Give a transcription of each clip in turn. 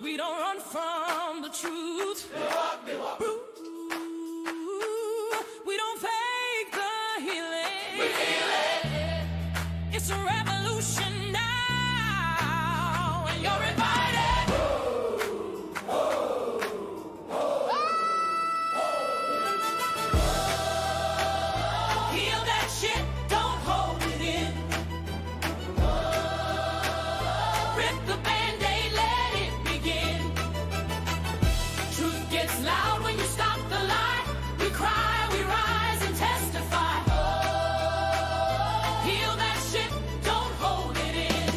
We don't run from the truth. We don't fake the healing. We heal it. It's a revolution now, and you're invited. Heal that shit, don't hold it in. Rip the Band-Aid, let it begin. Truth gets loud when you stop the lie. We cry, we rise and testify. Heal that shit, don't hold it in.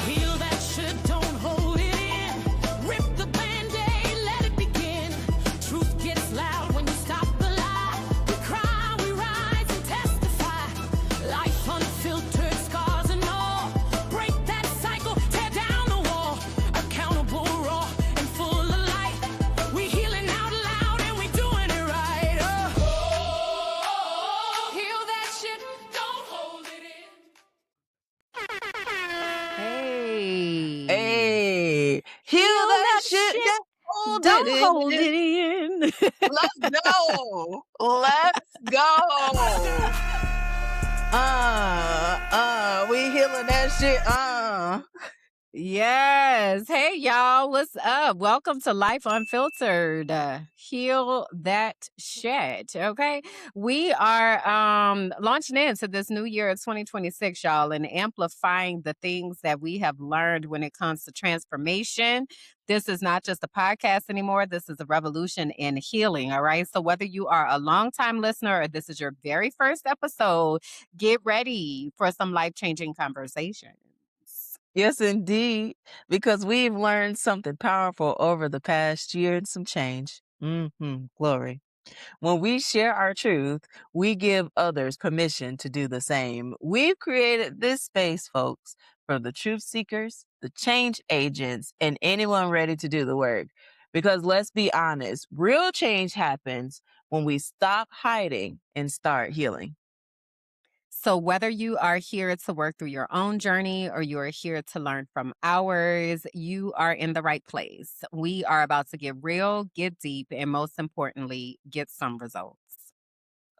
Heal that shit, don't hold it in. Rip the Band-Aid, let it begin. Truth gets loud when you stop the lie. We cry, we rise and testify. Life unfiltered, scars and all. Break that cycle, tear down the wall. Accountable, raw, and full of light. We healing out loud and we doing it right. Heal that shit, don't hold it in. Hey. Hey, heal that shit. Don't Don't hold it in. Let's go. Let's go. We healing that shit. Yes. Hey, y'all. What's up? Welcome to Life Unfiltered. Heal that shit. Okay. We are launching into this new year of 2026, y'all, and amplifying the things that we have learned when it comes to transformation. This is not just a podcast anymore. This is a revolution in healing. All right. So whether you are a longtime listener or this is your very first episode, get ready for some life-changing conversations. Yes, indeed. Because we've learned something powerful over the past year and some change. Glory. When we share our truth, we give others permission to do the same. We've created this space, folks, for the truth seekers, the change agents, and anyone ready to do the work. Because let's be honest, real change happens when we stop hiding and start healing. So whether you are here to work through your own journey or you are here to learn from ours, you are in the right place. We are about to get real, get deep, and most importantly, get some results.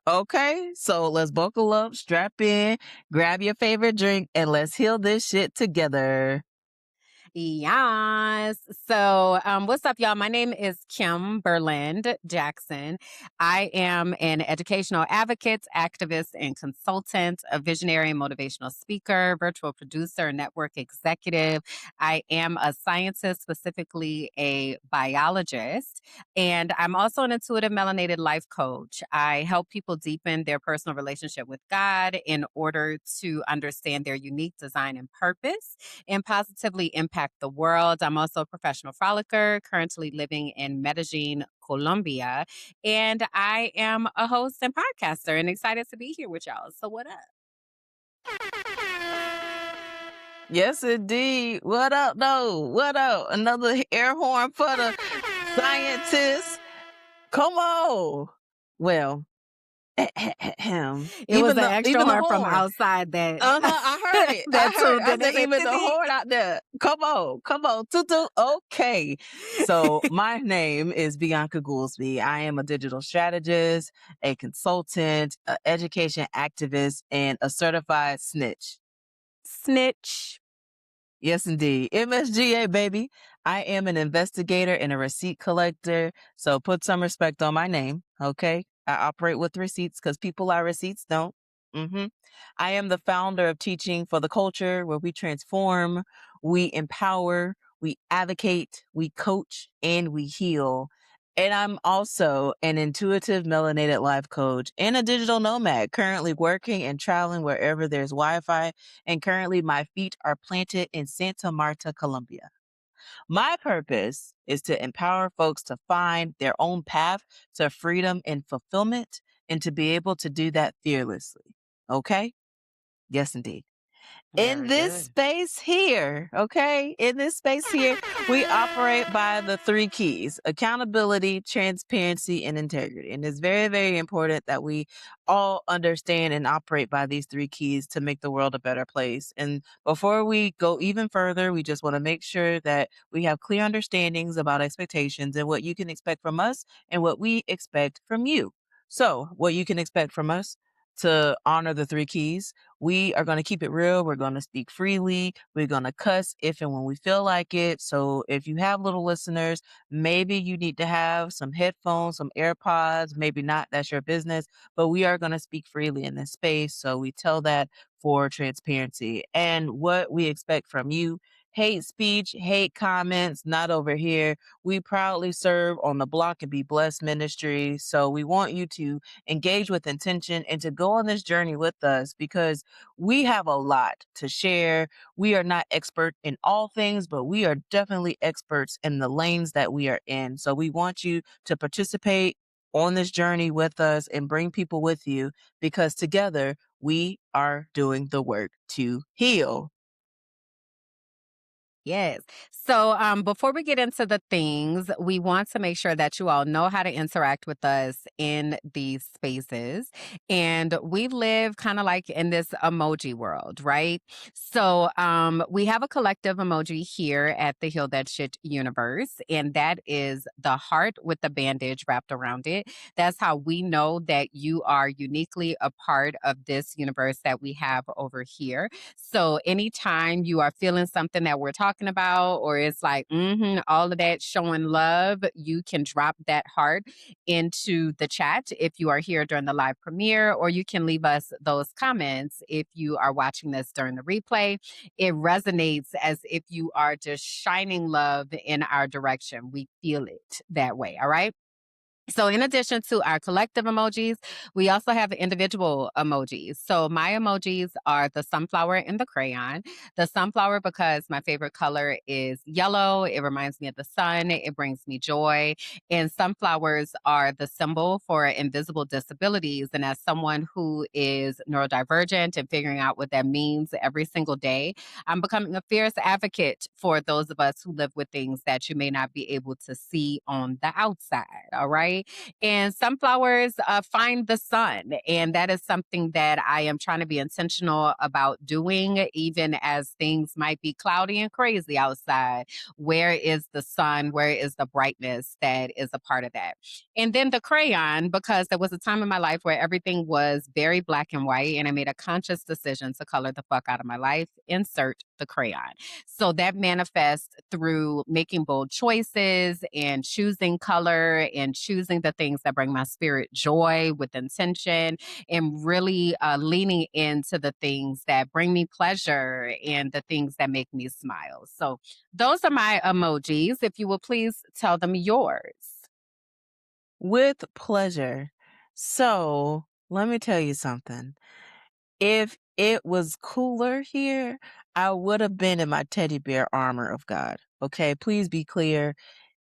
Okay, so let's buckle up, strap in, grab your favorite drink, and let's heal this shit together. Yes. So, what's up, y'all? My name is Kimberland Jackson. I am an educational advocate, activist, and consultant, a visionary and motivational speaker, virtual producer, network executive. I am a scientist, specifically a biologist, and I'm also an intuitive melanated life coach. I help people deepen their personal relationship with God in order to understand their unique design and purpose and positively impact the world. I'm also a professional frolicker, currently living in Medellin, Colombia, and I am a host and podcaster and excited to be here with y'all. So what up? Yes, indeed. What up, though? What up? Another air horn for the scientists. Come on. Well, It was an extra horn from outside that I heard it. that tuned I in. said, They even said, the horn out there. Come on. Tutu. Okay. So my name is Bianca Goolsby. I am a digital strategist, a consultant, an education activist, and a certified snitch. Snitch. Yes, indeed. MSGA, baby. I am an investigator and a receipt collector. So put some respect on my name. Okay. I operate with receipts because people are receipts don't. I am the founder of Teaching for the Culture, where we transform, we empower, we advocate, we coach, and we heal. And I'm also an intuitive melanated life coach and a digital nomad, currently working and traveling wherever there's Wi-Fi. And currently my feet are planted in Santa Marta, Colombia. My purpose is to empower folks to find their own path to freedom and fulfillment and to be able to do that fearlessly. Okay? Yes, indeed. In Very this good. space here, okay? In this space here, we operate by the three keys: accountability, transparency, and integrity. And it's very, very important that we all understand and operate by these three keys to make the world a better place. And before we go even further, we just want to make sure that we have clear understandings about expectations and what you can expect from us and what we expect from you. So, what you can expect from us: to honor the three keys. We are going to keep it real. We're going to speak freely. We're going to cuss if and when we feel like it. So if you have little listeners, maybe you need to have some headphones, some AirPods, maybe not. That's your business. But we are going to speak freely in this space. So we tell that for transparency. And what we expect from you: hate speech, hate comments, not over here. We proudly serve on the Block and Be Blessed ministry. So we want you to engage with intention and to go on this journey with us, because we have a lot to share. We are not expert in all things, but we are definitely experts in the lanes that we are in. So we want you to participate on this journey with us and bring people with you, because together we are doing the work to heal. Yes. So before we get into the things, we want to make sure that you all know how to interact with us in these spaces. And we live kind of like in this emoji world, right? So we have a collective emoji here at the Heal That Shit universe, and that is the heart with the bandage wrapped around it. That's how we know that you are uniquely a part of this universe that we have over here. So anytime you are feeling something that we're talking about, or it's like, all of that showing love, you can drop that heart into the chat if you are here during the live premiere, or you can leave us those comments if you are watching this during the replay. It resonates as if you are just shining love in our direction. We feel it that way. All right. So, in addition to our collective emojis, we also have individual emojis. So, my emojis are the sunflower and the crayon. The sunflower, because my favorite color is yellow. It reminds me of the sun. It brings me joy. And sunflowers are the symbol for invisible disabilities. And as someone who is neurodivergent and figuring out what that means every single day, I'm becoming a fierce advocate for those of us who live with things that you may not be able to see on the outside. All right. And sunflowers find the sun. And that is something that I am trying to be intentional about doing, even as things might be cloudy and crazy outside. Where is the sun? Where is the brightness that is a part of that? And then the crayon, because there was a time in my life where everything was very black and white, and I made a conscious decision to color the fuck out of my life. Insert the crayon. So that manifests through making bold choices and choosing color and choosing the things that bring my spirit joy with intention, and really leaning into the things that bring me pleasure and the things that make me smile. So those are my emojis. If you will please tell them yours. With pleasure. So let me tell you something. If it was cooler here, I would have been in my teddy bear armor of God. Okay, please be clear.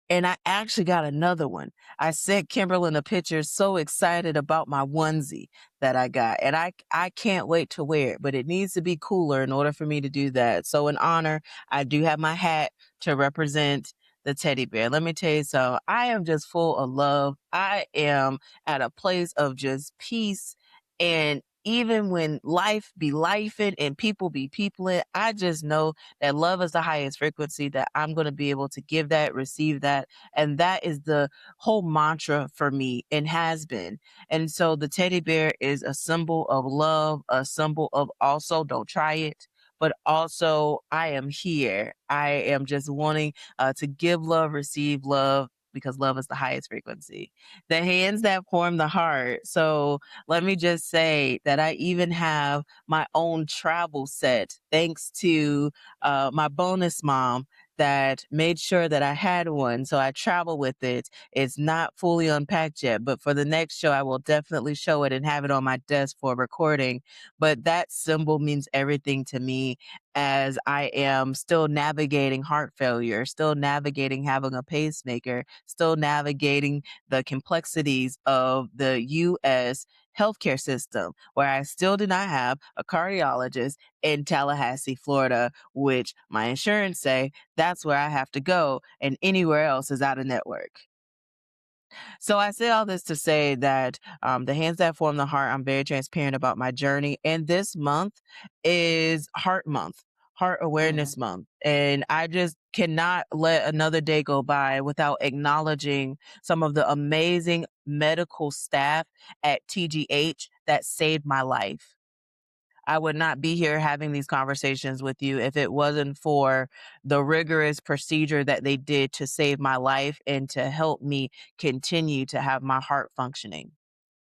And I actually got another one. I sent Kimberland a picture, so excited about my onesie that I got. And I can't wait to wear it, but it needs to be cooler in order for me to do that. So in honor, I do have my hat to represent the teddy bear. Let me tell you, so I am just full of love. I am at a place of just peace. And even when life be lifing and people be peopling, I just know that love is the highest frequency, that I'm going to be able to give that, receive that. And that is the whole mantra for me and has been. And so the teddy bear is a symbol of love, a symbol of also don't try it, but also I am here. I am just wanting to give love, receive love, because love is the highest frequency. The hands that form the heart. So let me just say that I even have my own travel set, thanks to my bonus mom that made sure that I had one. So I travel with it. It's not fully unpacked yet, but for the next show, I will definitely show it and have it on my desk for recording. But that symbol means everything to me, as I am still navigating heart failure, still navigating having a pacemaker, still navigating the complexities of the U.S. healthcare system, where I still do not have a cardiologist in Tallahassee, Florida, which my insurance say that's where I have to go, and anywhere else is out of network. So I say all this to say that the hands that form the heart, I'm very transparent about my journey. And this month is Heart Month, Heart Mm. Awareness Month. And I just cannot let another day go by without acknowledging some of the amazing medical staff at TGH that saved my life. I would not be here having these conversations with you if it wasn't for the rigorous procedure that they did to save my life and to help me continue to have my heart functioning.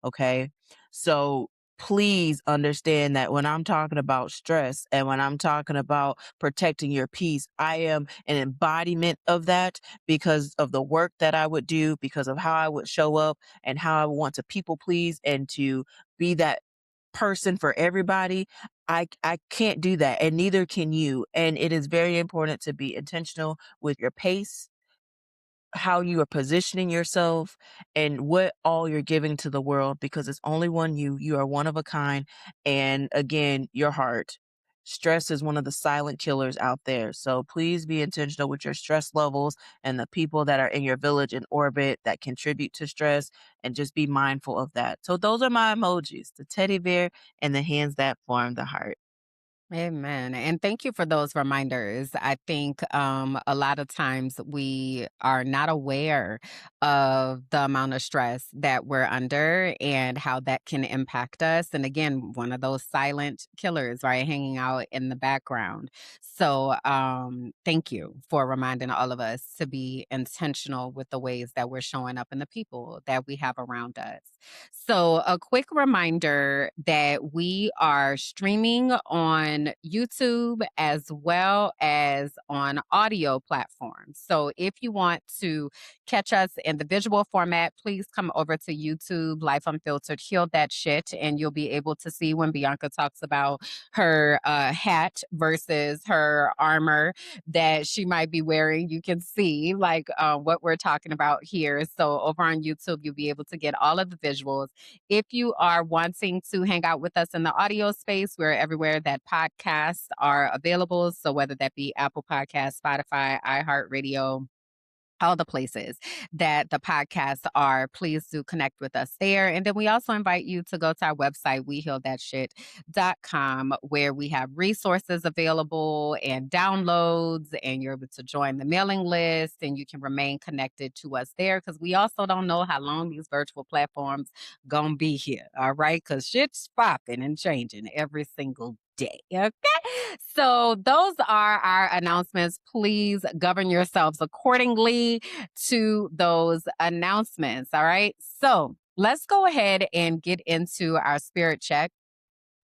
Okay. So please understand that when I'm talking about stress and when I'm talking about protecting your peace, I am an embodiment of that because of the work that I would do, because of how I would show up and how I would want to people please and to be that person for everybody. I can't do that, and neither can you. And it is very important to be intentional with your pace, how you are positioning yourself, and what all you're giving to the world, because it's only one you. You are one of a kind. And again, your heart. Stress is one of the silent killers out there. So please be intentional with your stress levels and the people that are in your village and orbit that contribute to stress, and just be mindful of that. So those are my emojis, the teddy bear and the hands that form the heart. Amen. And thank you for those reminders. I think a lot of times we are not aware of the amount of stress that we're under and how that can impact us. And again, one of those silent killers, right, hanging out in the background. So thank you for reminding all of us to be intentional with the ways that we're showing up and the people that we have around us. So, a quick reminder that we are streaming on YouTube as well as on audio platforms. So, if you want to catch us in the visual format, please come over to YouTube, Life Unfiltered, Heal That Shit, and you'll be able to see when Bianca talks about her hat versus her armor that she might be wearing. You can see like what we're talking about here. So over on YouTube, you'll be able to get all of the visuals. If you are wanting to hang out with us in the audio space, we're everywhere that podcasts are available. So whether that be Apple Podcasts, Spotify, iHeartRadio, all the places that the podcasts are, please do connect with us there. And then we also invite you to go to our website, wehealthatshit.com, where we have resources available and downloads, and you're able to join the mailing list and you can remain connected to us there because we also don't know how long these virtual platforms gonna be here. All right. Because shit's popping and changing every single day. Okay. So those are our announcements. Please govern yourselves accordingly to those announcements. All right. So let's go ahead and get into our spirit check.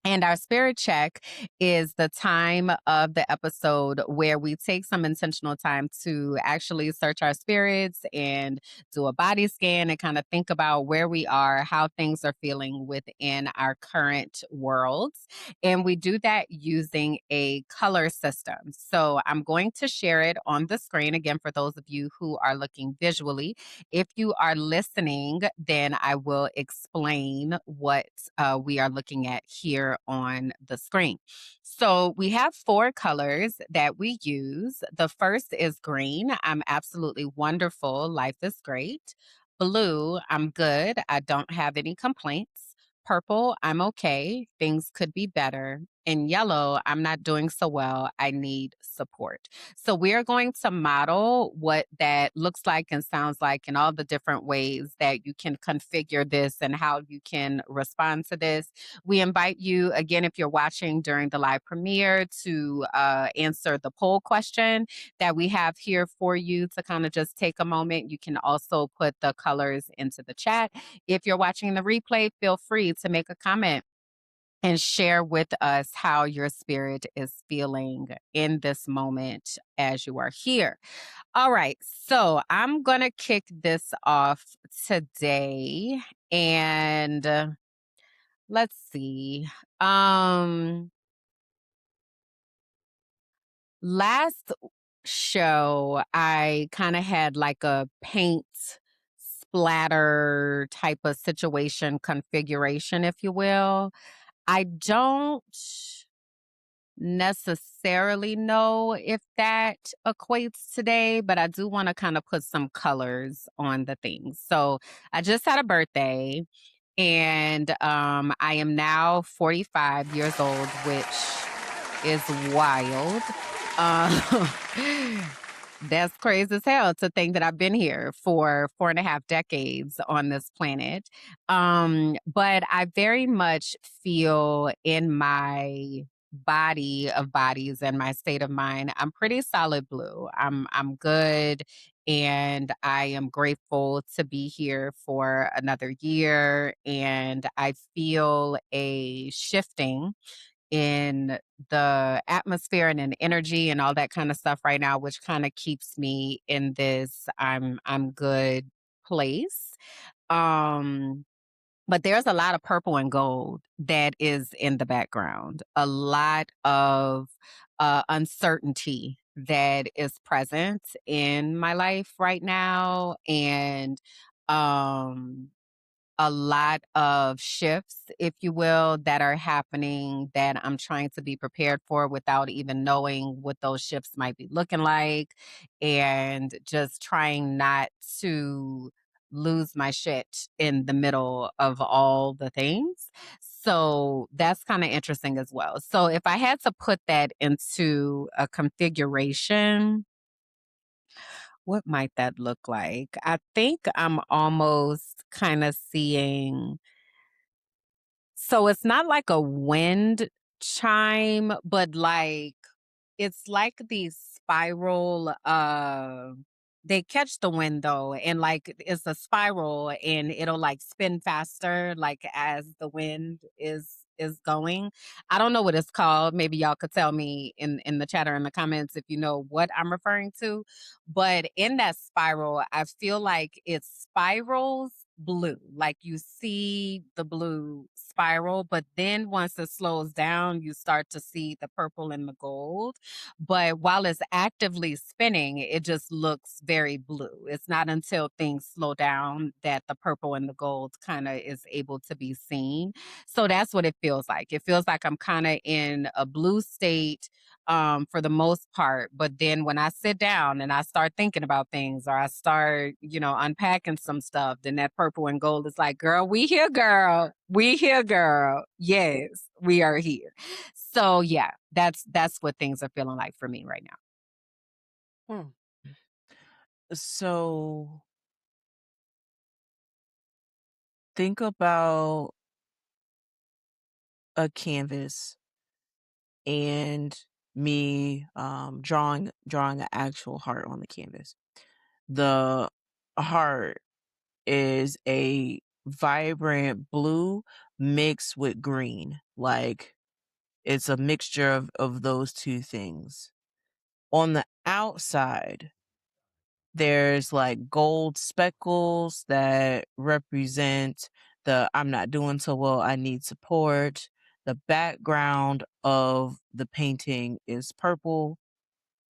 And our spirit check is the time of the episode where we take some intentional time to actually search our spirits and do a body scan and kind of think about where we are, how things are feeling within our current worlds. And we do that using a color system. So I'm going to share it on the screen again for those of you who are looking visually. If you are listening, then I will explain what we are looking at here on the screen. So we have four colors that we use. The first is green. I'm absolutely wonderful. Life is great. Blue, I'm good. I don't have any complaints. Purple, I'm okay. Things could be better. And yellow, I'm not doing so well. I need support. So we are going to model what that looks like and sounds like in all the different ways that you can configure this and how you can respond to this. We invite you, again, if you're watching during the live premiere, to answer the poll question that we have here for you to kind of just take a moment. You can also put the colors into the chat. If you're watching the replay, feel free to make a comment and share with us how your spirit is feeling in this moment as you are here. All right, so I'm going to kick this off today and let's see. Um Last show I kind of had like a paint splatter type of situation configuration, if you will. I don't necessarily know if that equates today, but I do want to kind of put some colors on the things. So I just had a birthday and I am now 45 years old, which is wild. Uh, that's crazy as hell to think that I've been here for 4.5 decades on this planet. But I very much feel in my body of bodies and my state of mind, I'm pretty solid blue. I'm good and I am grateful to be here for another year. And I feel a shifting in the atmosphere and in energy and all that kind of stuff right now, which kind of keeps me in this I'm good place. Um but there's a lot of purple and gold that is in the background. A lot of uncertainty that is present in my life right now. And um a lot of shifts, if you will, that are happening that I'm trying to be prepared for without even knowing what those shifts might be looking like, and just trying not to lose my shit in the middle of all the things. So that's kind of interesting as well. So if I had to put that into a configuration, what might that look like? I think I'm almost kind of seeing, so it's not like a wind chime, but like it's like these spiral they catch the wind though, and like it's a spiral and it'll like spin faster like as the wind is going. I don't know what it's called. Maybe y'all could tell me in the chat or in the comments if you know what I'm referring to. But in that spiral, I feel like it spirals blue. Like you see the blue spiral, but then once it slows down, you start to see the purple and the gold. But while it's actively spinning, it just looks very blue. It's not until things slow down that the purple and the gold kind of is able to be seen. So that's what it feels like. It feels like I'm kind of in a blue state for the most part. But then when I sit down and I start thinking about things or I start, unpacking some stuff, then that purple and gold is like, girl, we here, girl. We here, girl. Yes, we are here. So yeah, that's what things are feeling like for me right now. Hmm. So think about a canvas and me drawing an actual heart on the canvas. The heart is a vibrant blue mixed with green. Like it's a mixture of those two things. On the outside, there's like gold speckles that represent the I'm not doing so well, I need support. The background of the painting is purple.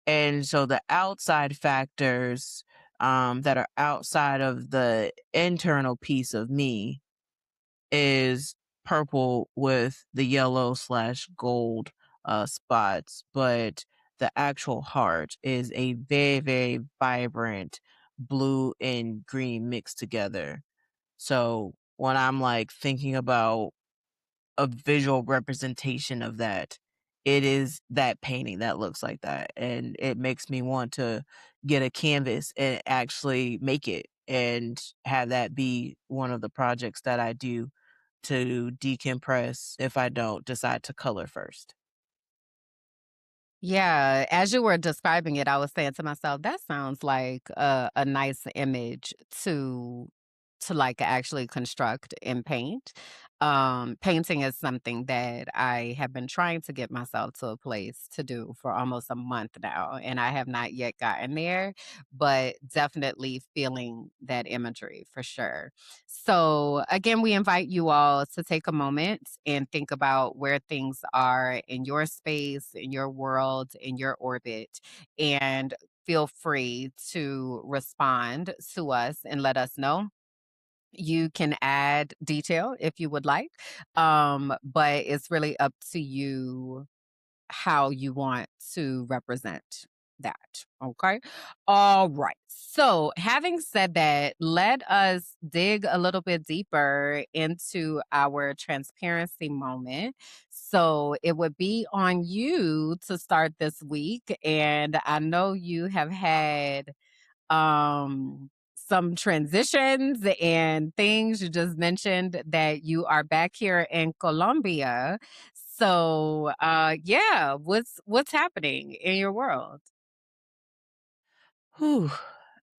And so the outside factors that are outside of the internal piece of me is purple with the yellow slash gold spots, but the actual heart is a very, very vibrant blue and green mixed together. So when I'm like thinking about a visual representation of that, it is that painting that looks like that. And it makes me want to get a canvas and actually make it and have that be one of the projects that I do to decompress if I don't decide to color first. Yeah, as you were describing it, I was saying to myself, that sounds like a nice image to like actually construct and paint. Painting is something that I have been trying to get myself to a place to do for almost a month now, and I have not yet gotten there, but definitely feeling that imagery for sure. So, again, we invite you all to take a moment and think about where things are in your space, in your world, in your orbit, and feel free to respond to us and let us know. You can add detail if you would like, but it's really up to you how you want to represent that. Okay. All right. So, having said that, let us dig a little bit deeper into our transparency moment. So, it would be on you to start this week. And I know you have had some transitions and things. You just mentioned that you are back here in Colombia. So yeah, what's happening in your world? Whew.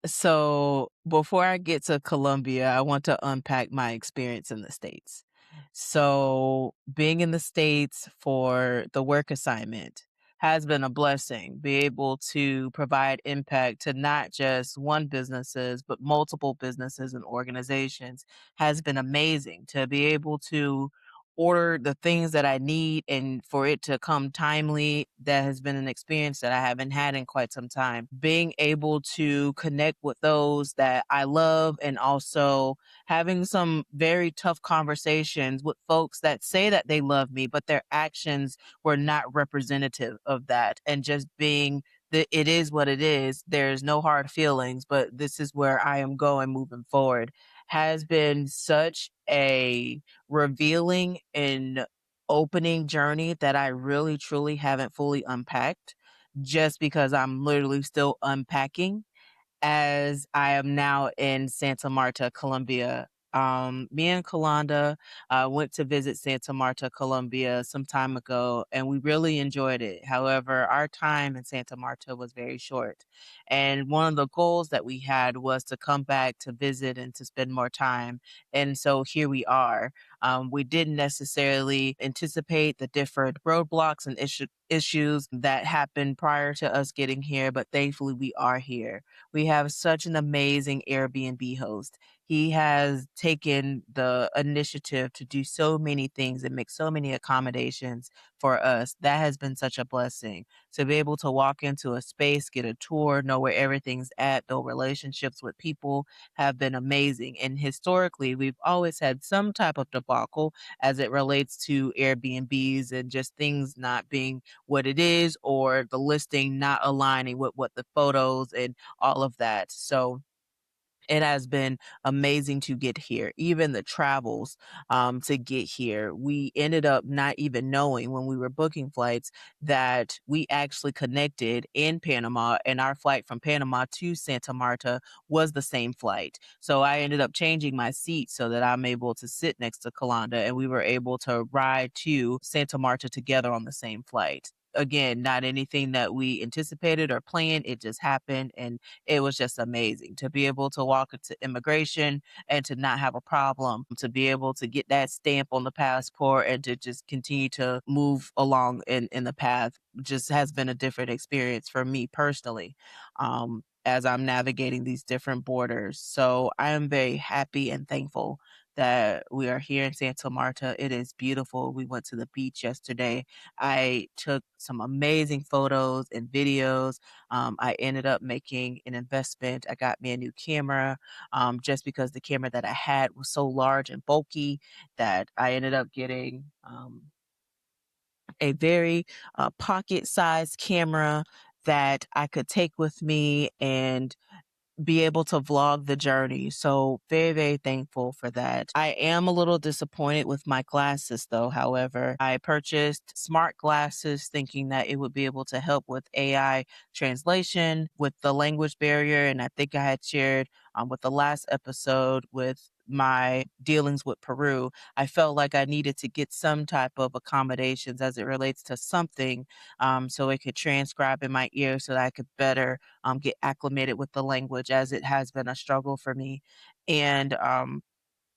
So before I get to Colombia, I want to unpack my experience in the States. So being in the States for the work assignment has been a blessing. Be able to provide impact to not just one businesses, but multiple businesses and organizations has been amazing. To be able to order the things that I need and for it to come timely, that has been an experience that I haven't had in quite some time. Being able to connect with those that I love and also having some very tough conversations with folks that say that they love me, but their actions were not representative of that. And just being that it is what it is. There's no hard feelings, but this is where I am going moving forward has been such a revealing and opening journey that I really truly haven't fully unpacked just because I'm literally still unpacking as I am now in Santa Marta, Colombia. Me and Kalanda went to visit Santa Marta, Colombia some time ago, and we really enjoyed it. However, our time in Santa Marta was very short. And one of the goals that we had was to come back to visit and to spend more time. And so here we are. We didn't necessarily anticipate the different roadblocks and issues that happened prior to us getting here, but thankfully we are here. We have such an amazing Airbnb host. He has taken the initiative to do so many things and make so many accommodations for us. That has been such a blessing to be able to walk into a space, get a tour, know where everything's at. The relationships with people have been amazing. And historically, we've always had some type of debacle as it relates to Airbnbs and just things not being what it is or the listing not aligning with what the photos and all of that. So it has been amazing to get here. Even the travels to get here, we ended up not even knowing when we were booking flights that we actually connected in Panama, and our flight from Panama to Santa Marta was the same flight. So I ended up changing my seat so that I'm able to sit next to Kalanda, and we were able to ride to Santa Marta together on the same flight. Again, not anything that we anticipated or planned. It just happened. And it was just amazing to be able to walk into immigration and to not have a problem, to be able to get that stamp on the passport and to just continue to move along in the path just has been a different experience for me personally. As I'm navigating these different borders. So I am very happy and thankful that we are here in Santa Marta. It is beautiful. We went to the beach yesterday. I took some amazing photos and videos. I ended up making an investment. I got me a new camera just because the camera that I had was so large and bulky that I ended up getting a very pocket sized camera that I could take with me and be able to vlog the journey. So very, very thankful for that. I am a little disappointed with my glasses though. However, I purchased smart glasses thinking that it would be able to help with AI translation with the language barrier. And I think I had shared with the last episode with my dealings with Peru, I felt like I needed to get some type of accommodations as it relates to something so it could transcribe in my ear so that I could better get acclimated with the language as it has been a struggle for me. And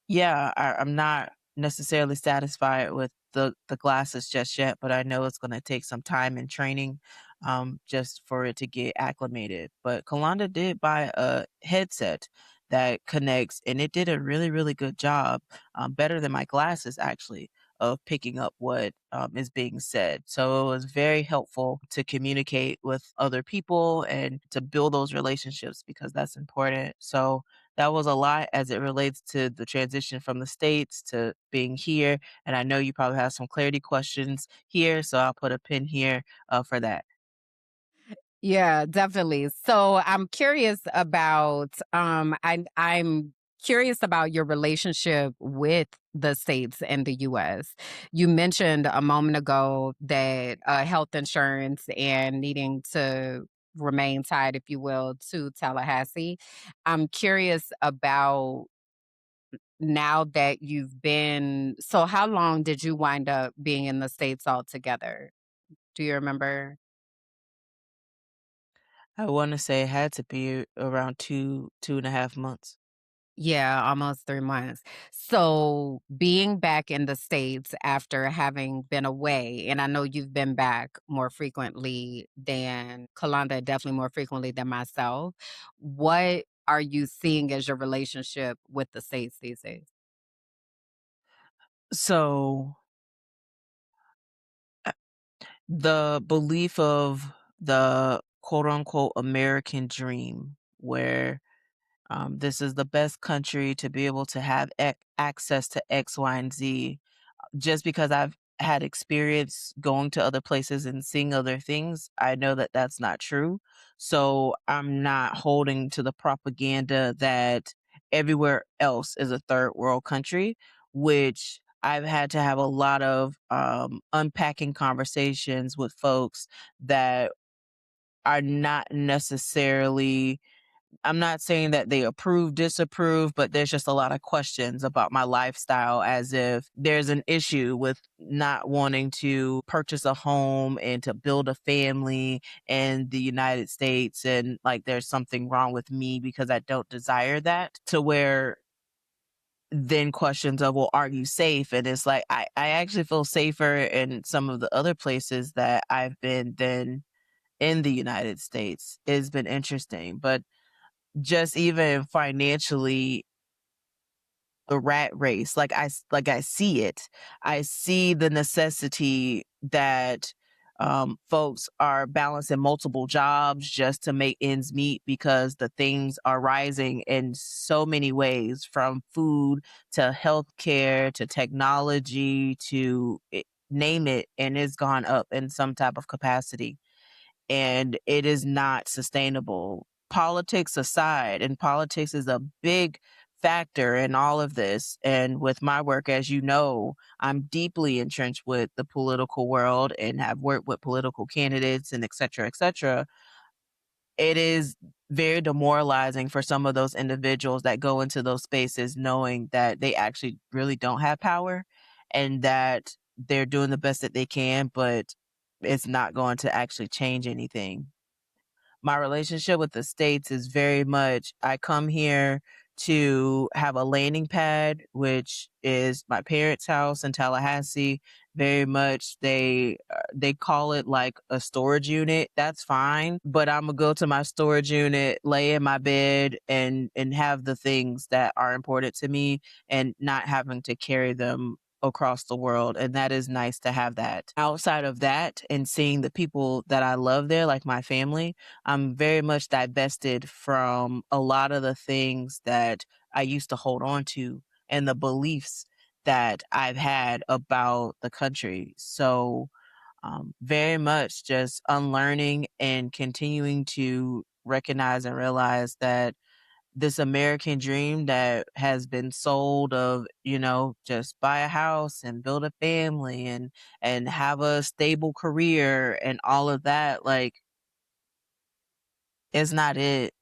yeah, I'm not necessarily satisfied with the glasses just yet, but I know it's going to take some time and training just for it to get acclimated. But Kalanda did buy a headset that connects, and it did a really, really good job, better than my glasses actually, of picking up what is being said. So it was very helpful to communicate with other people and to build those relationships because that's important. So that was a lot as it relates to the transition from the States to being here. And I know you probably have some clarity questions here, so I'll put a pin here for that. Yeah, definitely. So I'm curious about I'm curious about your relationship with the states and the US. You mentioned a moment ago that health insurance and needing to remain tied, if you will, to Tallahassee. I'm curious about now that you've been so how long did you wind up being in the states altogether? Do you remember? I want to say it had to be around 2.5 months. Yeah, almost 3 months. So, being back in the States after having been away, and I know you've been back more frequently than Kalanda, definitely more frequently than myself. What are you seeing as your relationship with the States these days? So the belief of the quote unquote American dream, where this is the best country to be able to have access to X, Y, and Z, just because I've had experience going to other places and seeing other things, I know that that's not true. So I'm not holding to the propaganda that everywhere else is a third world country, which I've had to have a lot of unpacking conversations with folks that are not necessarily, I'm not saying that they approve, disapprove, but there's just a lot of questions about my lifestyle, as if there's an issue with not wanting to purchase a home and to build a family in the United States. And like there's something wrong with me because I don't desire that, to where then questions of, well, are you safe? And it's like, I actually feel safer in some of the other places that I've been than in the United States. It's been interesting. But just even financially, the rat race, like I see it. I see the necessity that folks are balancing multiple jobs just to make ends meet, because the things are rising in so many ways, from food to healthcare to technology to name it, and it's gone up in some type of capacity, and it is not sustainable. Politics aside, and politics is a big factor in all of this. And with my work, as you know, I'm deeply entrenched with the political world and have worked with political candidates and et cetera, et cetera. It is very demoralizing for some of those individuals that go into those spaces knowing that they actually really don't have power, and that they're doing the best that they can, but it's not going to actually change anything. My relationship with the States is very much, I come here to have a landing pad, which is my parents' house in Tallahassee. Very much they call it like a storage unit. That's fine, but I'm gonna go to my storage unit, lay in my bed, and have the things that are important to me, and not having to carry them across the world. And that is nice to have that. Outside of that, and seeing the people that I love there, like my family, I'm very much divested from a lot of the things that I used to hold on to, and the beliefs that I've had about the country. So, very much just unlearning and continuing to recognize and realize that this American dream that has been sold of, just buy a house and build a family and have a stable career and all of that, like, it's not it.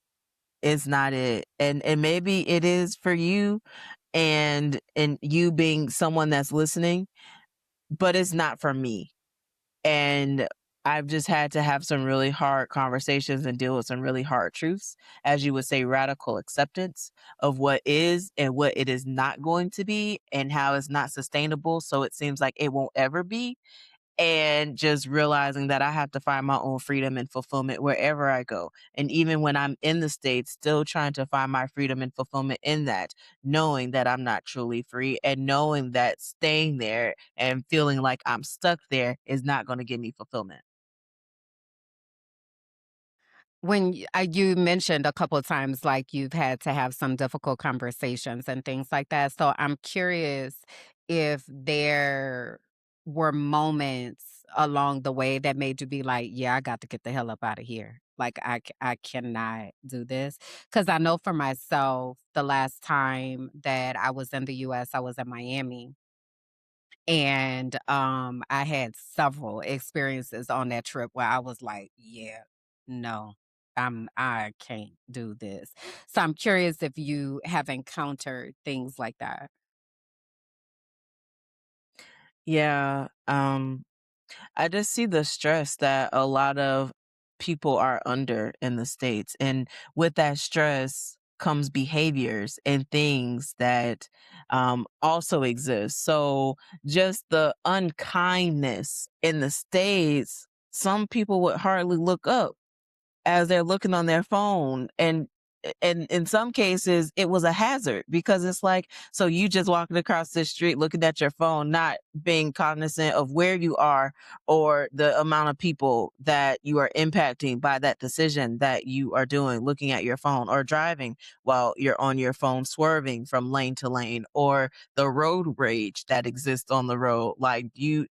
It's not it. And maybe it is for you, and you being someone that's listening, but it's not for me. And I've just had to have some really hard conversations and deal with some really hard truths, as you would say, radical acceptance of what is and what it is not going to be, and how it's not sustainable. So it seems like it won't ever be, and just realizing that I have to find my own freedom and fulfillment wherever I go. And even when I'm in the States, still trying to find my freedom and fulfillment in that, knowing that I'm not truly free, and knowing that staying there and feeling like I'm stuck there is not going to give me fulfillment. You mentioned a couple of times, like, you've had to have some difficult conversations and things like that, so I'm curious if there were moments along the way that made you be like, "Yeah, I got to get the hell up out of here. Like, I cannot do this." Because I know for myself, the last time that I was in the US, I was in Miami, and, I had several experiences on that trip where I was like, "Yeah, no, I can't do this." So I'm curious if you have encountered things like that. Yeah, I just see the stress that a lot of people are under in the States. And with that stress comes behaviors and things that also exist. So just the unkindness in the States, some people would hardly look up as they're looking on their phone, and in some cases it was a hazard because it's like, so you just walking across the street looking at your phone, not being cognizant of where you are or the amount of people that you are impacting by that decision that you are doing, looking at your phone or driving while you're on your phone, swerving from lane to lane, or the road rage that exists on the road. Like you,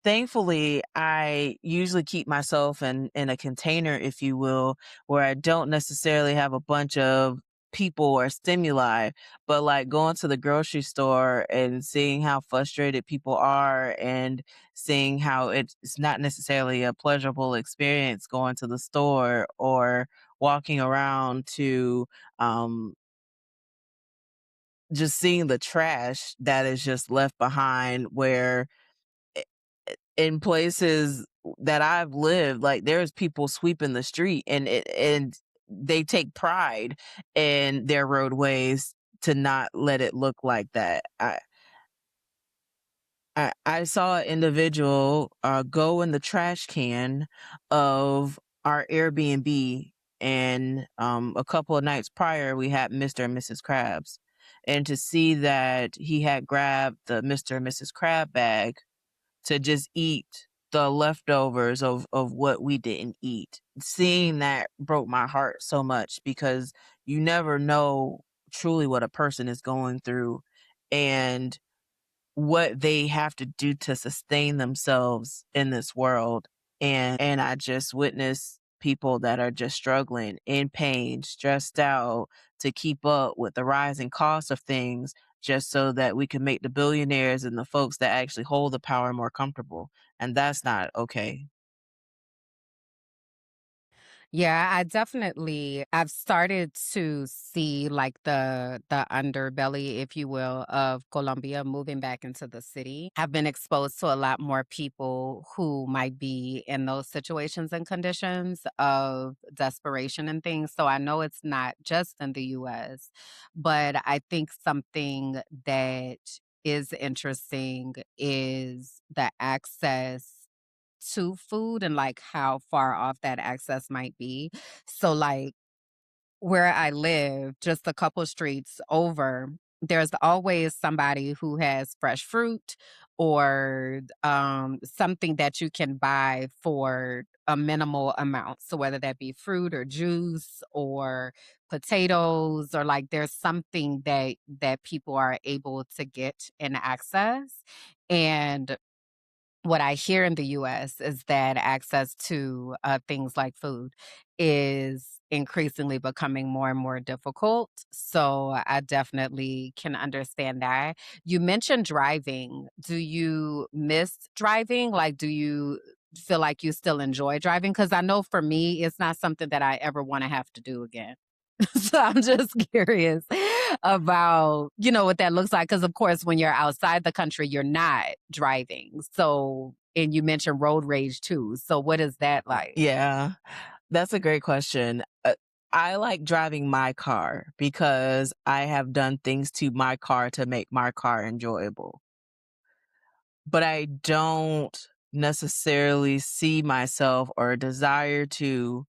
thankfully, I usually keep myself in a container, if you will, where I don't necessarily have a bunch of people or stimuli, but like going to the grocery store and seeing how frustrated people are and seeing how it's not necessarily a pleasurable experience going to the store or walking around to um just seeing the trash that is just left behind, where in places that I've lived, like there's people sweeping the street, and they take pride in their roadways to not let it look like that. I saw an individual go in the trash can of our Airbnb, and a couple of nights prior we had Mr. and Mrs. Krabs, and to see that he had grabbed the Mr. and Mrs. Crab bag to just eat the leftovers of what we didn't eat. Seeing that broke my heart so much because you never know truly what a person is going through and what they have to do to sustain themselves in this world. And I just witness people that are just struggling, in pain, stressed out to keep up with the rising cost of things just so that we can make the billionaires and the folks that actually hold the power more comfortable. And that's not okay. Yeah, I've started to see like the underbelly, if you will, of Colombia moving back into the city. I've been exposed to a lot more people who might be in those situations and conditions of desperation and things. So I know it's not just in the US, but I think something that is interesting is the access to food and, like, how far off that access might be. So, like, where I live, just a couple streets over, there's always somebody who has fresh fruit or, something that you can buy for a minimal amount. So whether that be fruit or juice or potatoes, or, like, there's something that people are able to get and access, and what I hear in the US is that access to, things like food is increasingly becoming more and more difficult, so I definitely can understand that. You mentioned driving. Do you miss driving? Like, do you feel like you still enjoy driving? Because I know for me, it's not something that I ever wanna have to do again. So I'm just curious about, what that looks like. Because of course, when you're outside the country, you're not driving. So, and you mentioned road rage too. So what is that like? Yeah, that's a great question. I like driving my car because I have done things to my car to make my car enjoyable. But I don't necessarily see myself or desire to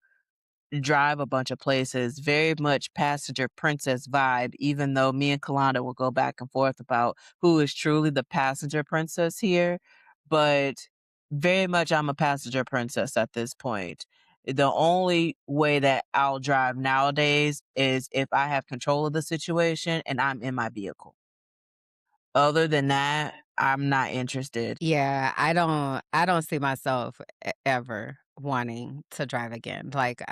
drive a bunch of places. Very much passenger princess vibe, even though me and Kalanda will go back and forth about who is truly the passenger princess here. But Very much I'm a passenger princess at this point. The only way that I'll drive nowadays is if I have control of the situation and I'm in my vehicle. Other than that, I'm not interested. Yeah, I don't see myself ever wanting to drive again. Like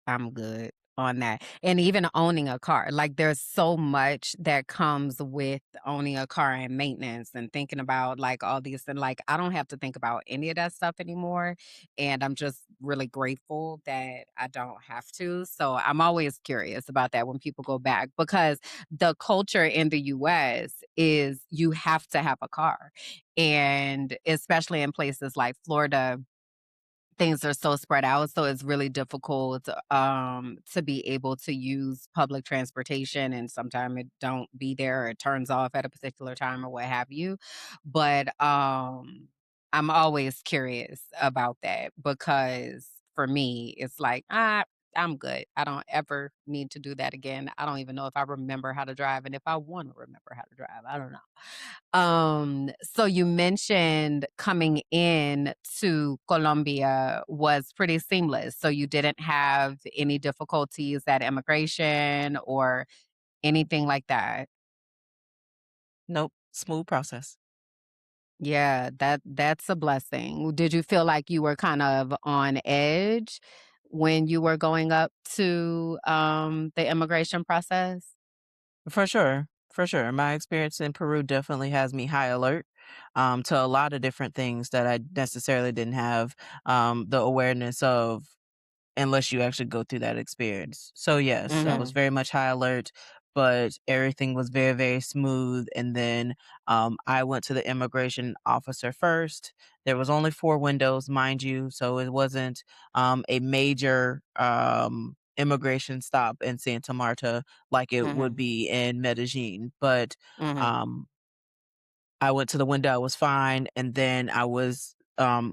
I'm good on that. And even owning a car. Like there's so much that comes with owning a car and maintenance and thinking about like all these and like I don't have to think about any of that stuff anymore. And I'm just really grateful that I don't have to. So I'm always curious about that when people go back because the culture in the US is you have to have a car. And especially in places like Florida, things are so spread out, so it's really difficult, to be able to use public transportation, and sometimes it don't be there or it turns off at a particular time or what have you. But, I'm always curious about that because for me, it's like, I'm good. I don't ever need to do that again. I don't even know if I remember how to drive and if I wanna remember how to drive, I don't know. So you mentioned coming in to Colombia was pretty seamless. So you didn't have any difficulties at immigration or anything like that. Nope, smooth process. Yeah, that's a blessing. Did you feel like you were kind of on edge when you were going up to the immigration process? For sure, for sure. My experience in Peru definitely has me high alert to a lot of different things that I necessarily didn't have the awareness of unless you actually go through that experience. So yes, I was Mhm. very much high alert, but everything was very, very smooth. And then I went to the immigration officer first. There was only four windows, mind you, so it wasn't a major immigration stop in Santa Marta like it would Mhm. be in Medellin. But Mhm. um, I went to the window, I was fine, and then I was,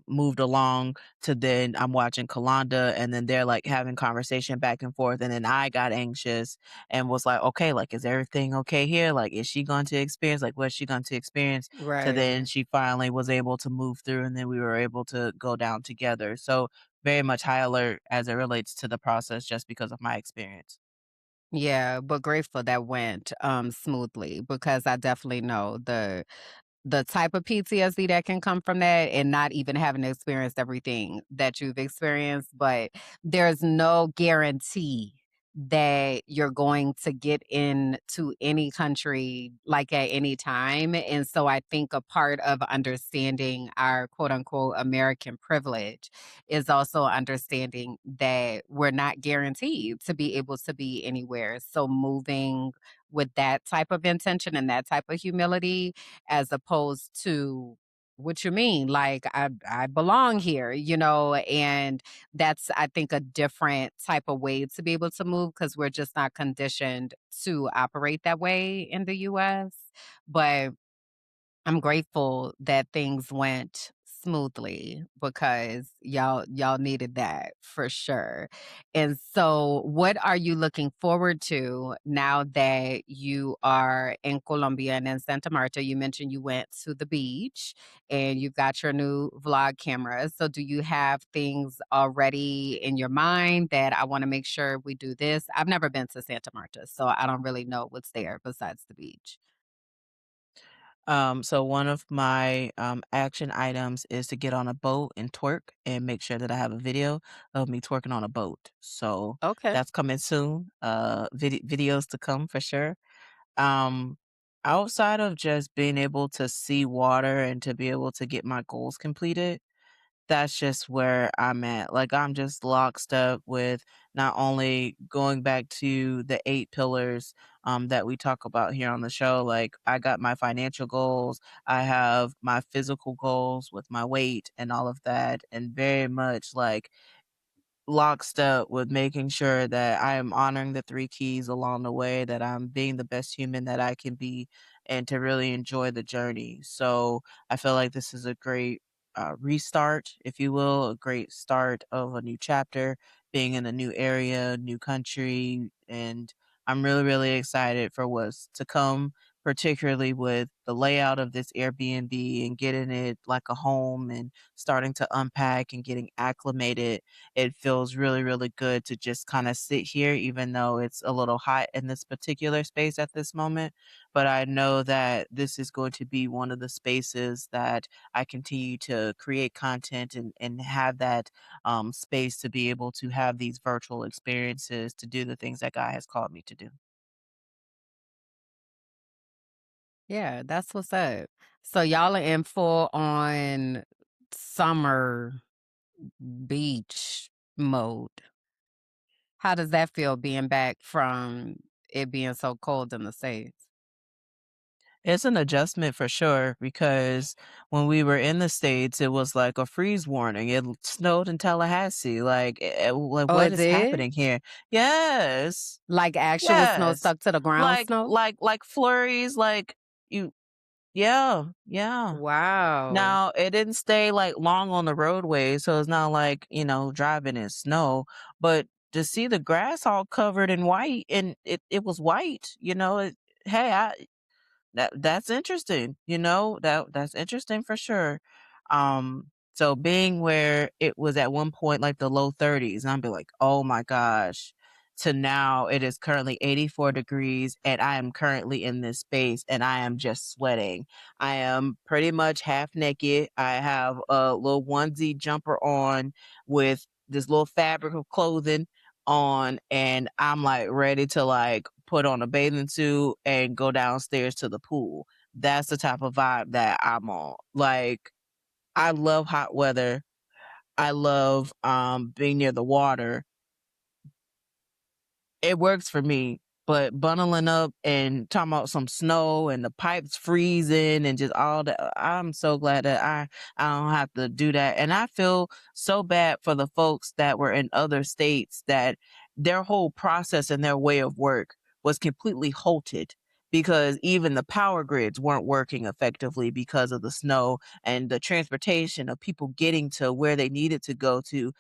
moved along to then I'm watching Kalanda, and then they're, like, having conversation back and forth, and then I got anxious and was like, "Okay, like, is everything okay here? Like, is she going to experience like, what's she going to experience?" To then Right. she finally was able to move through, and then we were able to go down together. So, very much high alert as it relates to the process just because of my experience. Yeah, but grateful that went smoothly because I definitely know the type of PTSD that can come from that and not even having experienced everything that you've experienced, but there's no guarantee that you're going to get into any country like at any time. And so I think a part of understanding our quote unquote American privilege is also understanding that we're not guaranteed to be able to be anywhere. So moving with that type of intention and that type of humility as opposed to what you mean like I belong here, and that's I think a different type of way to be able to move because we're just not conditioned to operate that way in the US. But I'm grateful that things went smoothly because y'all needed that for sure. And so what are you looking forward to now that you are in Colombia and in Santa Marta? You mentioned you went to the beach and you've got your new vlog camera. So do you have things already in your mind that I want to make sure we do this? I've never been to Santa Marta, so I don't really know what's there besides the beach. So one of my action items is to get on a boat and twerk and make sure that I have a video of me twerking on a boat. So Okay. that's coming soon. Videos to come for sure. Um, Outside of just being able to see water and to be able to get my goals completed, that's just where I'm at. Like, I'm just locked up with not only going back to the 8 pillars, that we talk about here on the show, like, I got my financial goals, I have my physical goals with my weight and all of that, and very much, like, lockstep with making sure that I am honoring the 3 keys along the way, that I'm being the best human that I can be, and to really enjoy the journey. So, I feel like this is a great, restart, if you will, a great start of a new chapter, being in a new area, new country, and I'm really, really excited for what's to come particularly with the layout of this Airbnb and getting it like a home and starting to unpack and getting acclimated. It feels really, really good to just kind of sit here, even though it's a little hot in this particular space at this moment. But I know that this is going to be one of the spaces that I continue to create content and have that space to be able to have these virtual experiences to do the things that God has called me to do. Yeah, that's what's up. So y'all are in full on summer beach mode. How does that feel being back from it being so cold in the States? It's an adjustment for sure because when we were in the States, it was like a freeze warning. Snowed in Tallahassee. Like Oh, what it is did? happening here? Yes. Like actual snow Yes. stuck to the ground snow? Like flurries, like you yeah, yeah. Wow. Now, it didn't stay, like, long on the roadway, so it's not like, driving in snow, but to see the grass all covered in white and it was white, hey, that's interesting, that's interesting for sure. So being where it was at one point like the low 30s, and I'd be like, "Oh my gosh," to now it is currently 84 degrees and I am currently in this space and I am just sweating. I am pretty much half naked. I have a little onesie jumper on with this little fabric of clothing on, and I'm like ready to like put on a bathing suit and go downstairs to the pool. That's the type of vibe that I'm on. Like, I love hot weather. I love being near the water. It works for me. But bundling up and talking about some snow and the pipes freezing and just all that, I'm so glad that I don't have to do that. And I feel so bad for the folks that were in other states that their whole process and their way of work was completely halted because even the power grids weren't working effectively because of the snow and the transportation of people getting to where they needed to go to.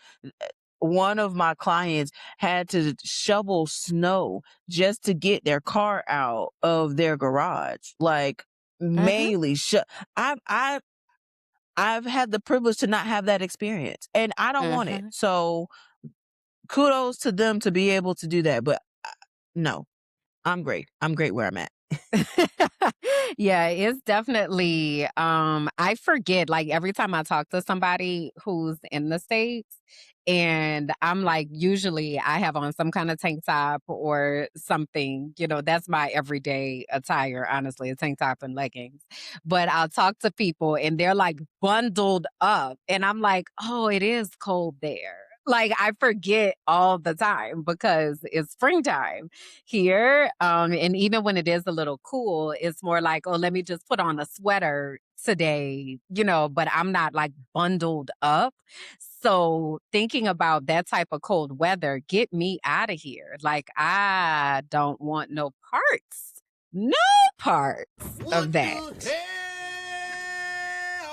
One of my clients had to shovel snow just to get their car out of their garage. Like, Mhm. mainly I've I've I've had the privilege to not have that experience, and I don't want it. Mhm. So, kudos to them to be able to do that, but, no, I'm great. I'm great where I'm at. Yeah, it's definitely I forget like every time I talk to somebody who's in the States and I'm like usually I have on some kind of tank top or something, that's my everyday attire, honestly, a tank top and leggings. But I'll talk to people and they're like bundled up and I'm like, "Oh, it is cold there." Like I forget all the time because it's springtime here. And even when it is a little cool, it's more like, oh, let me just put on a sweater today, but I'm not like bundled up. So thinking about that type of cold weather, get me out of here. Like I don't want no parts of What that. the hell?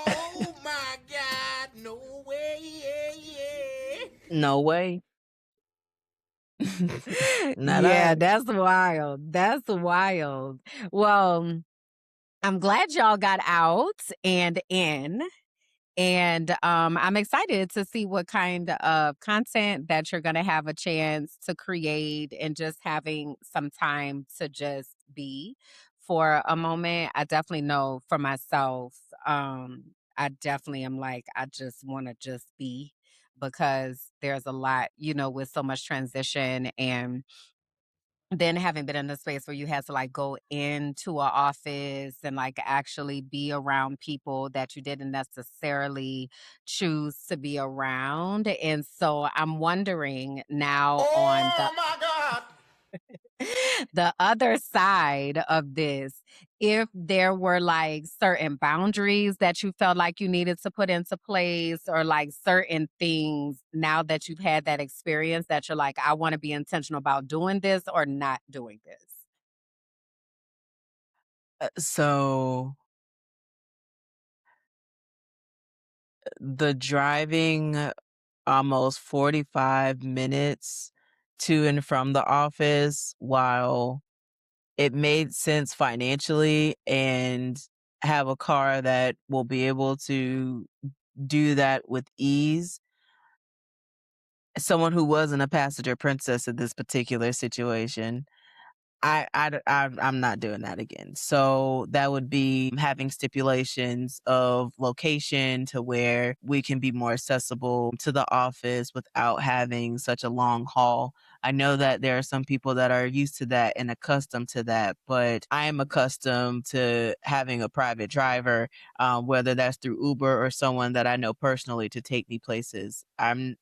Oh my God! No way! Yeah, yeah. No way. Not Yeah, I. that's wild. That's wild. Well, I'm glad y'all got out and in. And I'm excited to see what kind of content that you're going to have a chance to create and just having some time to just be for a moment. I definitely know for myself, I definitely am like, I just want to just be because there's a lot, with so much transition and then having been in a space where you had to like go into a office and like actually be around people that you didn't necessarily choose to be around. And so I'm wondering now on the Oh my God! the other side of this, if there were like certain boundaries that you felt like you needed to put into place, or like certain things now that you've had that experience that you're like, I want to be intentional about doing this or not doing this. So, the driving almost 45 minutes to and from the office while it made sense financially and have a car that will be able to do that with ease. Someone who wasn't a passenger princess in this particular situation, I'm not doing that again. So that would be having stipulations of location to where we can be more accessible to the office without having such a long haul. I know that there are some people that are used to that and accustomed to that, but I am accustomed to having a private driver, whether that's through Uber or someone that I know personally to take me places. I'm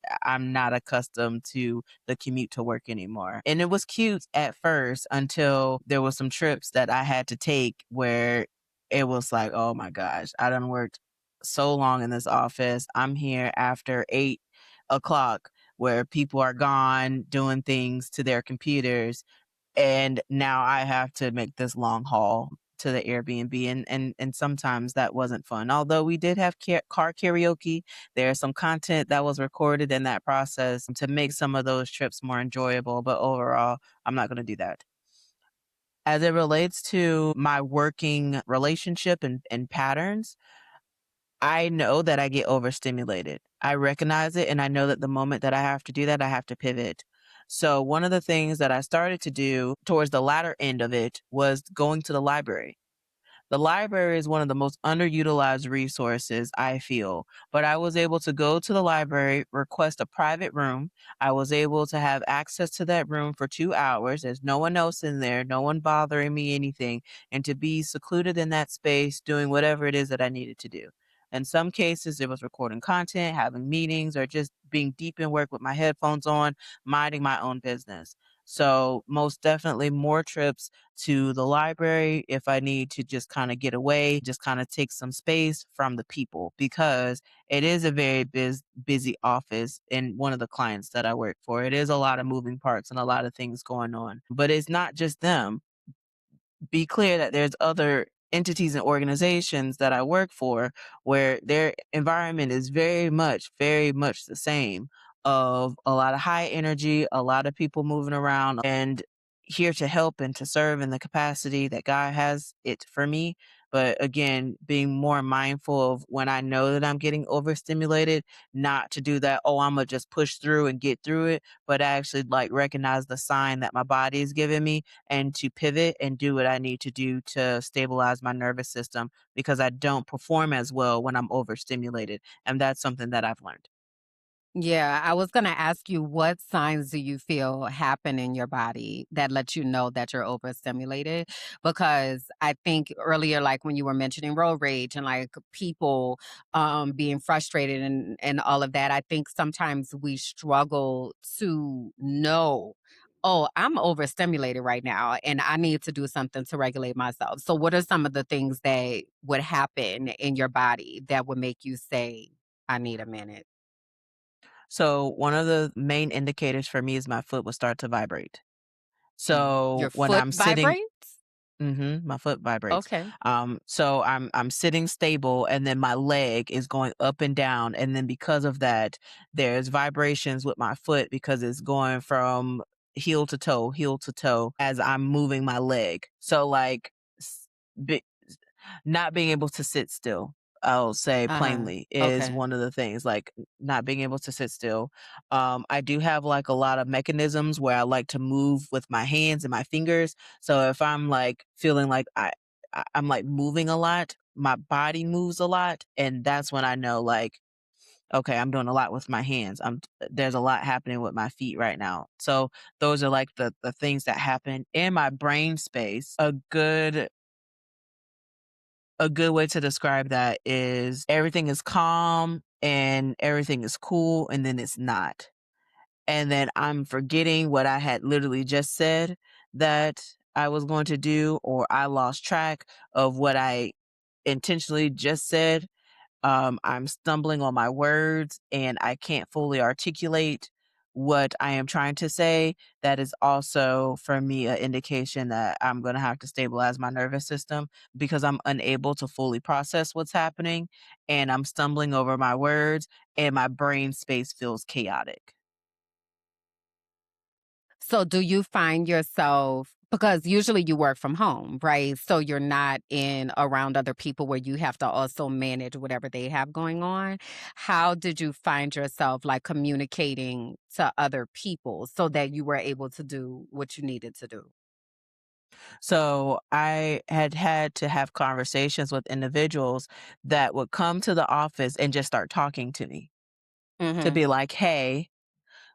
not accustomed to the commute to work anymore. And it was cute at first until there was some trips that I had to take where it was like, oh my gosh, I done worked so long in this office. I'm here after 8 o'clock where people are gone doing things to their computers. And now I have to make this long haul to the Airbnb, and sometimes that wasn't fun. Although we did have car karaoke, there's some content that was recorded in that process to make some of those trips more enjoyable, but overall, I'm not going to do that. As it relates to my working relationship and patterns, I know that I get overstimulated. I recognize it and I know that the moment that I have to do that, I have to pivot. So one of the things that I started to do towards the latter end of it was going to the library. The library is one of the most underutilized resources, I feel, but I was able to go to the library, request a private room. I was able to have access to that room for 2 hours. There's no one else in there, no one bothering me, anything, and to be secluded in that space doing whatever it is that I needed to do. In some cases, it was recording content, having meetings, or just being deep in work with my headphones on, minding my own business. So, most definitely more trips to the library if I need to just kind of get away, just kind of take some space from the people because it is a very busy office and one of the clients that I work for. It is a lot of moving parts and a lot of things going on, but it's not just them. Be clear that there's other entities and organizations that I work for where their environment is very much the same of a lot of high energy, a lot of people moving around and here to help and to serve in the capacity that God has it for me. But again, being more mindful of when I know that I'm getting overstimulated, not to do that, oh, I'm gonna just push through and get through it, but actually like recognize the sign that my body is giving me and to pivot and do what I need to do to stabilize my nervous system because I don't perform as well when I'm overstimulated. And that's something that I've learned. Yeah, I was gonna ask you what signs do you feel happen in your body that lets you know that you're overstimulated? Because I think earlier, like when you were mentioning road rage and like people being frustrated and all of that, I think sometimes we struggle to know, oh, I'm overstimulated right now and I need to do something to regulate myself. So what are some of the things that would happen in your body that would make you say, I need a minute? So, one of the main indicators for me is my foot will start to vibrate. Your So, when foot I'm sitting, vibrates? my foot vibrates. Okay. So I'm sitting stable and then my leg is going up and down. And then because of that, there's vibrations with my foot because it's going from heel to toe as I'm moving my leg. So like s- bi- not being able to sit still. I'll say Uh-huh. plainly is Okay. one of the things, like not being able to sit still. I do have like a lot of mechanisms where I like to move with my hands and my fingers. So if I'm like feeling like I'm like moving a lot, my body moves a lot, and that's when I know like, okay, I'm doing a lot with my hands. There's a lot happening with my feet right now. So those are like the things that happen in my brain space. A good way to describe that is everything is calm and everything is cool and then it's not. And then I'm forgetting what I had literally just said that I was going to do, or I lost track of what I intentionally just said. I'm stumbling on my words and I can't fully articulate what I am trying to say. That is also for me an indication that I'm going to have to stabilize my nervous system because I'm unable to fully process what's happening and I'm stumbling over my words and my brain space feels chaotic. So do you find yourself, because usually you work from home, right? So you're not in around other people where you have to also manage whatever they have going on. How did you find yourself like communicating to other people so that you were able to do what you needed to do? So I had to have conversations with individuals that would come to the office and just start talking to me to Mhm. be like, hey,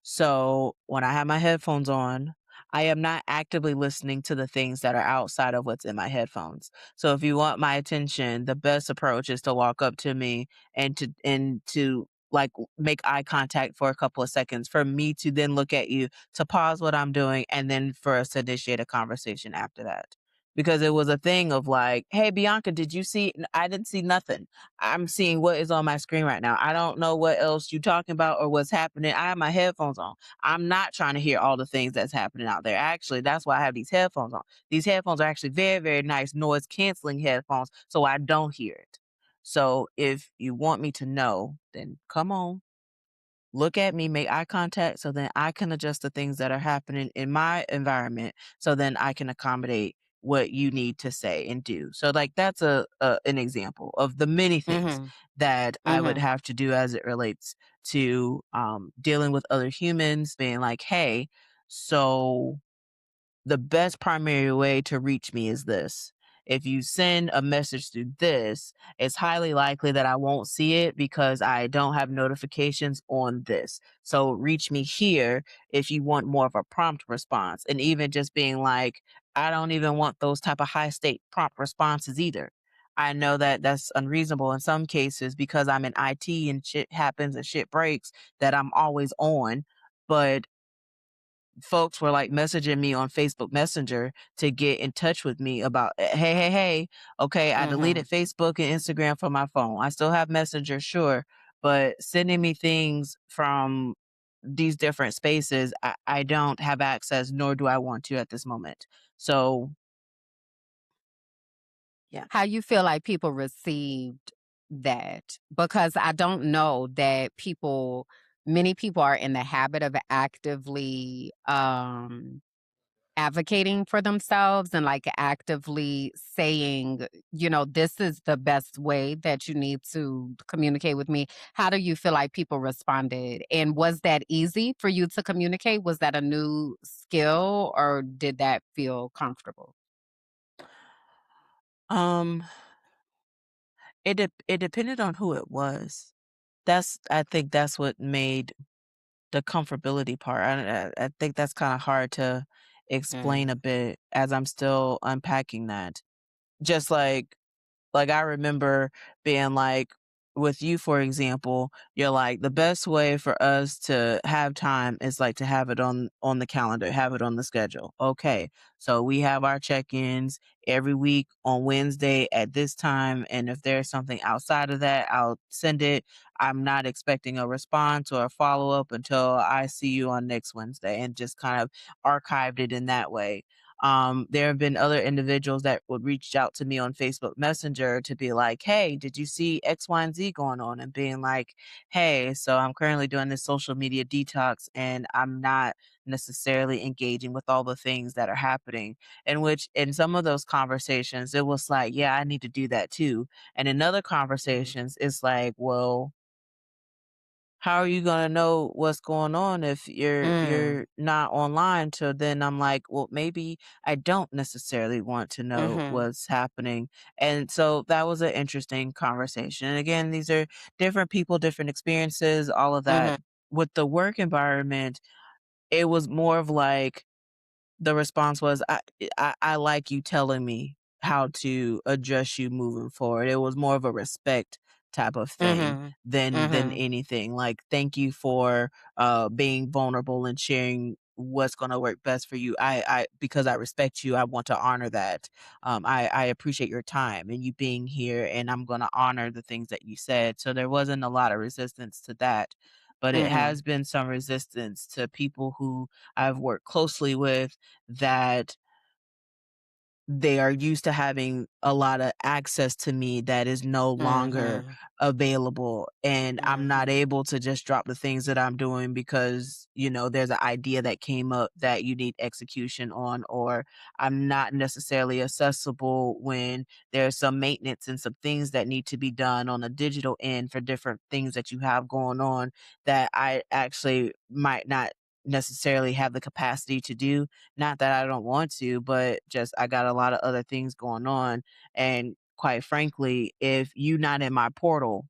so when I have my headphones on, I am not actively listening to the things that are outside of what's in my headphones. So if you want my attention, the best approach is to walk up to me and to like make eye contact for a couple of seconds for me to then look at you, to pause what I'm doing, and then for us to initiate a conversation after that. Because it was a thing of like, hey Bianca, did you see? I didn't see nothing. I'm seeing what is on my screen right now. I don't know what else you talking about or what's happening. I have my headphones on. I'm not trying to hear all the things that's happening out there. Actually, that's why I have these headphones on. These headphones are actually very, very nice noise canceling headphones, so I don't hear it. So if you want me to know, then come on, look at me, make eye contact so then I can adjust the things that are happening in my environment so then I can accommodate what you need to say and do. So like that's a an example of the many things Mhm. that I would Mhm. have to do as it relates to dealing with other humans, being like, hey, so the best primary way to reach me is this. If you send a message through this, it's highly likely that I won't see it because I don't have notifications on this. So reach me here if you want more of a prompt response. And even just being like, I don't even want those type of high state prompt responses either. I know that that's unreasonable in some cases because I'm in IT and shit happens and shit breaks that I'm always on. But folks were like messaging me on Facebook Messenger to get in touch with me about, hey, hey, hey, okay, I deleted Mhm. Facebook and Instagram from my phone. I still have Messenger, sure, but sending me things from these different spaces, I don't have access, nor do I want to at this moment. So, yeah. How you feel like people received that? Because I don't know that many people are in the habit of actively, advocating for themselves and, like, actively saying, "This is the best way that you need to communicate with me." How do you feel like people responded? And was that easy for you to communicate? Was that a new skill, or did that feel comfortable? Um, it depended on who it was. I think that's what made the comfortability part. I think that's kinda hard to explain Mm. a bit as I'm still unpacking that. Just like, I remember being like, with you, for example, you're like, the best way for us to have time is like to have it on the calendar, have it on the schedule. Okay. So we have our check-ins every week on Wednesday at this time. And if there's something outside of that, I'll send it. I'm not expecting a response or a follow-up until I see you on next Wednesday, and just kind of archived it in that way. There have been other individuals that would reach out to me on Facebook Messenger to be like, hey, did you see X, Y, and Z going on? And being like, hey, so I'm currently doing this social media detox and I'm not necessarily engaging with all the things that are happening. In which, in some of those conversations, it was like, yeah, I need to do that too. And in other Mhm. conversations, it's like, well, how are you gonna know what's going on if Mm. you're not online? So then I'm like, well, maybe I don't necessarily want to know Mhm. what's happening. And so that was an interesting conversation. And again, these are different people, different experiences, all of that. Mhm. With the work environment, it was more of like, the response was, I like you telling me how to address you moving forward. It was more of a respect type of thing Mhm. than Mhm. anything. Like, thank you for being vulnerable and sharing what's going to work best for you. I because I respect you, I want to honor that. I appreciate your time and you being here, and I'm going to honor the things that you said. So there wasn't a lot of resistance to that, but it Mhm. has been some resistance to people who I've worked closely with that they are used to having a lot of access to me that is no longer Mhm. available. And I'm not Mhm. able to just drop the things that I'm doing because, there's an idea that came up that you need execution on, or I'm not necessarily accessible when there's some maintenance and some things that need to be done on the digital end for different things that you have going on that I actually might not necessarily have the capacity to do. Not that I don't want to, but just I got a lot of other things going on. And quite frankly, if you're not in my portal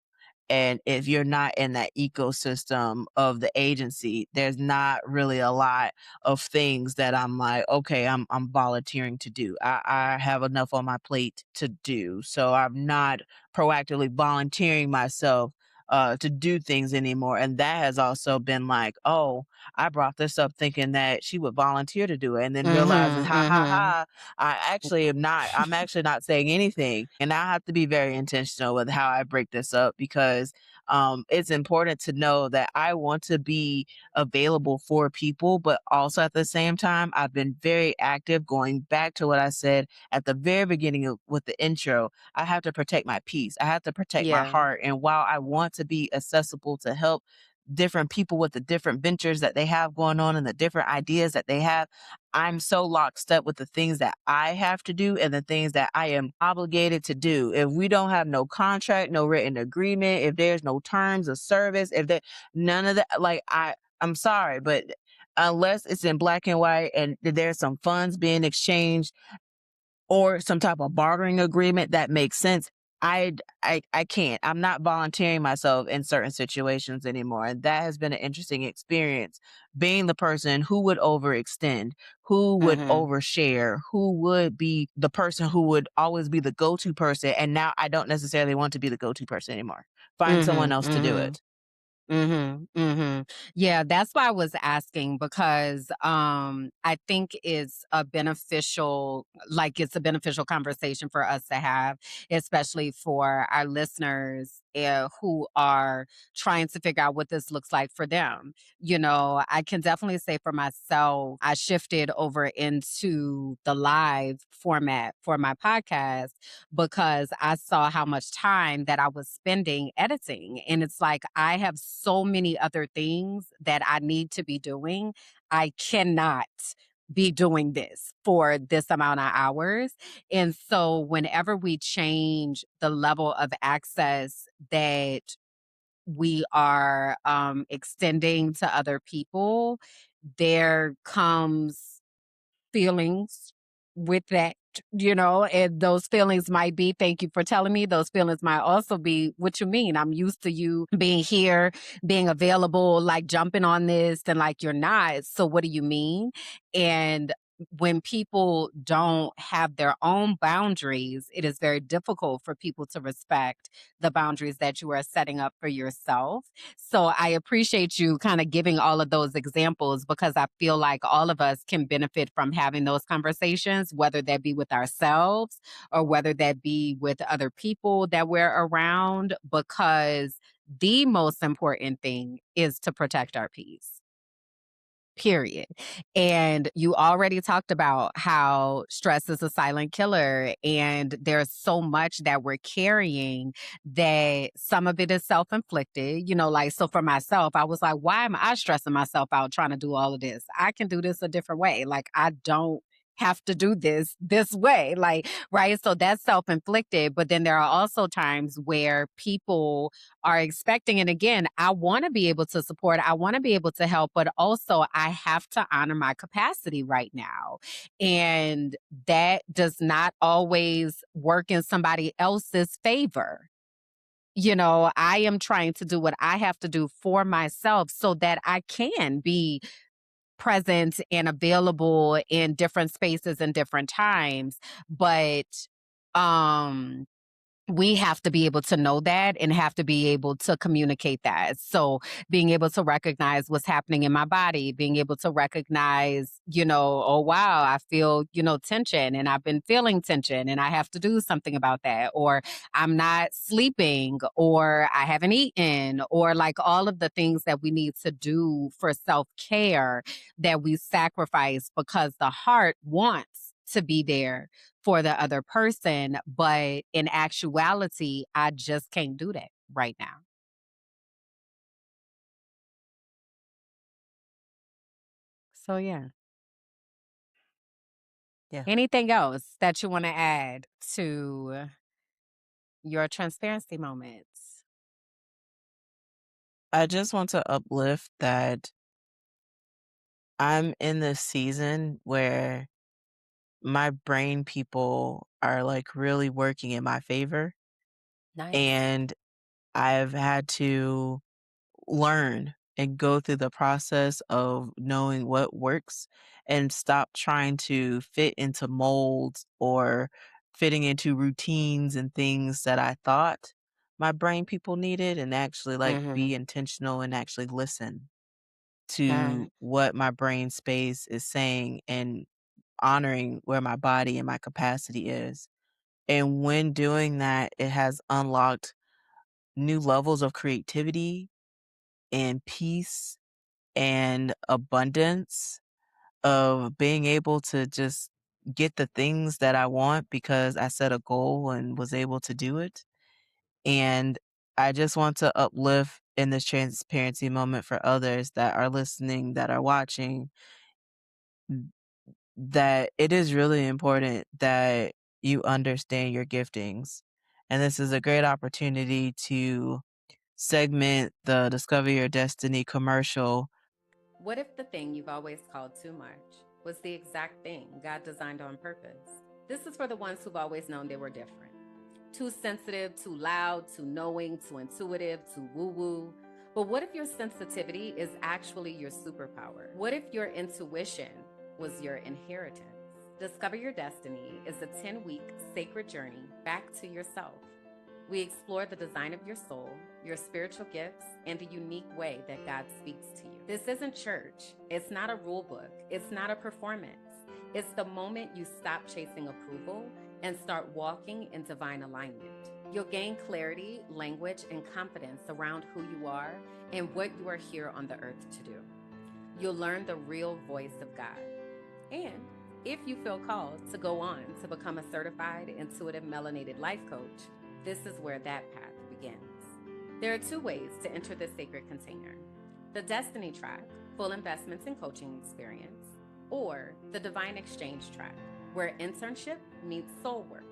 and if you're not in that ecosystem of the agency, there's not really a lot of things that I'm like, okay, I'm volunteering to do. I have enough on my plate to do. So I'm not proactively volunteering myself to do things anymore. And that has also been like, oh, I brought this up thinking that she would volunteer to do it, and then realizing, Mhm. ha ha Mhm. ha, I'm actually not saying anything. And I have to be very intentional with how I break this up because it's important to know that I want to be available for people, but also at the same time, I've been very active going back to what I said at the very beginning with the intro. I have to protect my peace. I have to protect my Yeah. heart. And while I want to be accessible to help different people with the different ventures that they have going on and the different ideas that they have, I'm so locked up with the things that I have to do and the things that I am obligated to do. If we don't have no contract, no written agreement, if there's no terms of service, if there none of that, like I'm sorry, but unless it's in black and white and there's some funds being exchanged or some type of bartering agreement that makes sense, I can't. I'm not volunteering myself in certain situations anymore. And that has been an interesting experience, being the person who would overextend, who would Mhm. overshare, who would be the person who would always be the go-to person. And now I don't necessarily want to be the go-to person anymore. Find someone Mhm. else to do Mhm. it. Yeah, that's why I was asking because I think it's a beneficial conversation for us to have, especially for our listeners who are trying to figure out what this looks like for them. I can definitely say for myself, I shifted over into the live format for my podcast because I saw how much time that I was spending editing. And it's like, I have so many other things that I need to be doing. I cannot be doing this for this amount of hours. And so, whenever we change the level of access that we are extending to other people, there comes feelings with that, and those feelings might be, thank you for telling me. Those feelings might also be, what you mean? I'm used to you being here, being available, like jumping on this, and like you're not. So what do you mean? And when people don't have their own boundaries, it is very difficult for people to respect the boundaries that you are setting up for yourself. So I appreciate you kind of giving all of those examples because I feel like all of us can benefit from having those conversations, whether that be with ourselves or whether that be with other people that we're around, because the most important thing is to protect our peace. Period. And you already talked about how stress is a silent killer, and there's so much that we're carrying that some of it is self inflicted. Like, so for myself, I was like, why am I stressing myself out trying to do all of this? I can do this a different way. Like, I don't have to do this way. Like, right. So that's self inflicted. But then there are also times where people are expecting. And again, I want to be able to support, I want to be able to help, but also I have to honor my capacity right now. And that does not always work in somebody else's favor. I am trying to do what I have to do for myself so that I can be present and available in different spaces and different times. But um we have to be able to know that and have to be able to communicate that. So, being able to recognize what's happening in my body, being able to recognize, oh, wow, I feel, tension and I've been feeling tension and I have to do something about that. Or I'm not sleeping or I haven't eaten, or like all of the things that we need to do for self care that we sacrifice because the heart wants to be there for the other person. But in actuality, I just can't do that right now. So, yeah. Yeah. Anything else that you want to add to your transparency moments? I just want to uplift that I'm in this season where my brain people are like really working in my favor. Nice. And I've had to learn and go through the process of knowing what works and stop trying to fit into molds or fitting into routines and things that I thought my brain people needed, and actually like Mhm. be intentional and actually listen Mm. to what my brain space is saying and honoring where my body and my capacity is. And when doing that, it has unlocked new levels of creativity and peace and abundance of being able to just get the things that I want because I set a goal and was able to do it. And I just want to uplift in this transparency moment for others that are listening, that are watching, that it is really important that you understand your giftings. And this is a great opportunity to segment the Discover Your Destiny commercial. What if the thing you've always called too much was the exact thing God designed on purpose? This is for the ones who've always known they were different. Too sensitive, too loud, too knowing, too intuitive, too woo woo. But what if your sensitivity is actually your superpower? What if your intuition was your inheritance? Discover Your Destiny is a 10-week sacred journey back to yourself. We explore the design of your soul, your spiritual gifts, and the unique way that God speaks to you. This isn't church. It's not a rule book. It's not a performance. It's the moment you stop chasing approval and start walking in divine alignment. You'll gain clarity, language, and confidence around who you are and what you are here on the earth to do. You'll learn the real voice of God. And if you feel called to go on to become a certified intuitive melanated life coach, this is where that path begins. There are two ways to enter this sacred container: the Destiny track, full investments and coaching experience, or the Divine Exchange track, where internship meets soul work.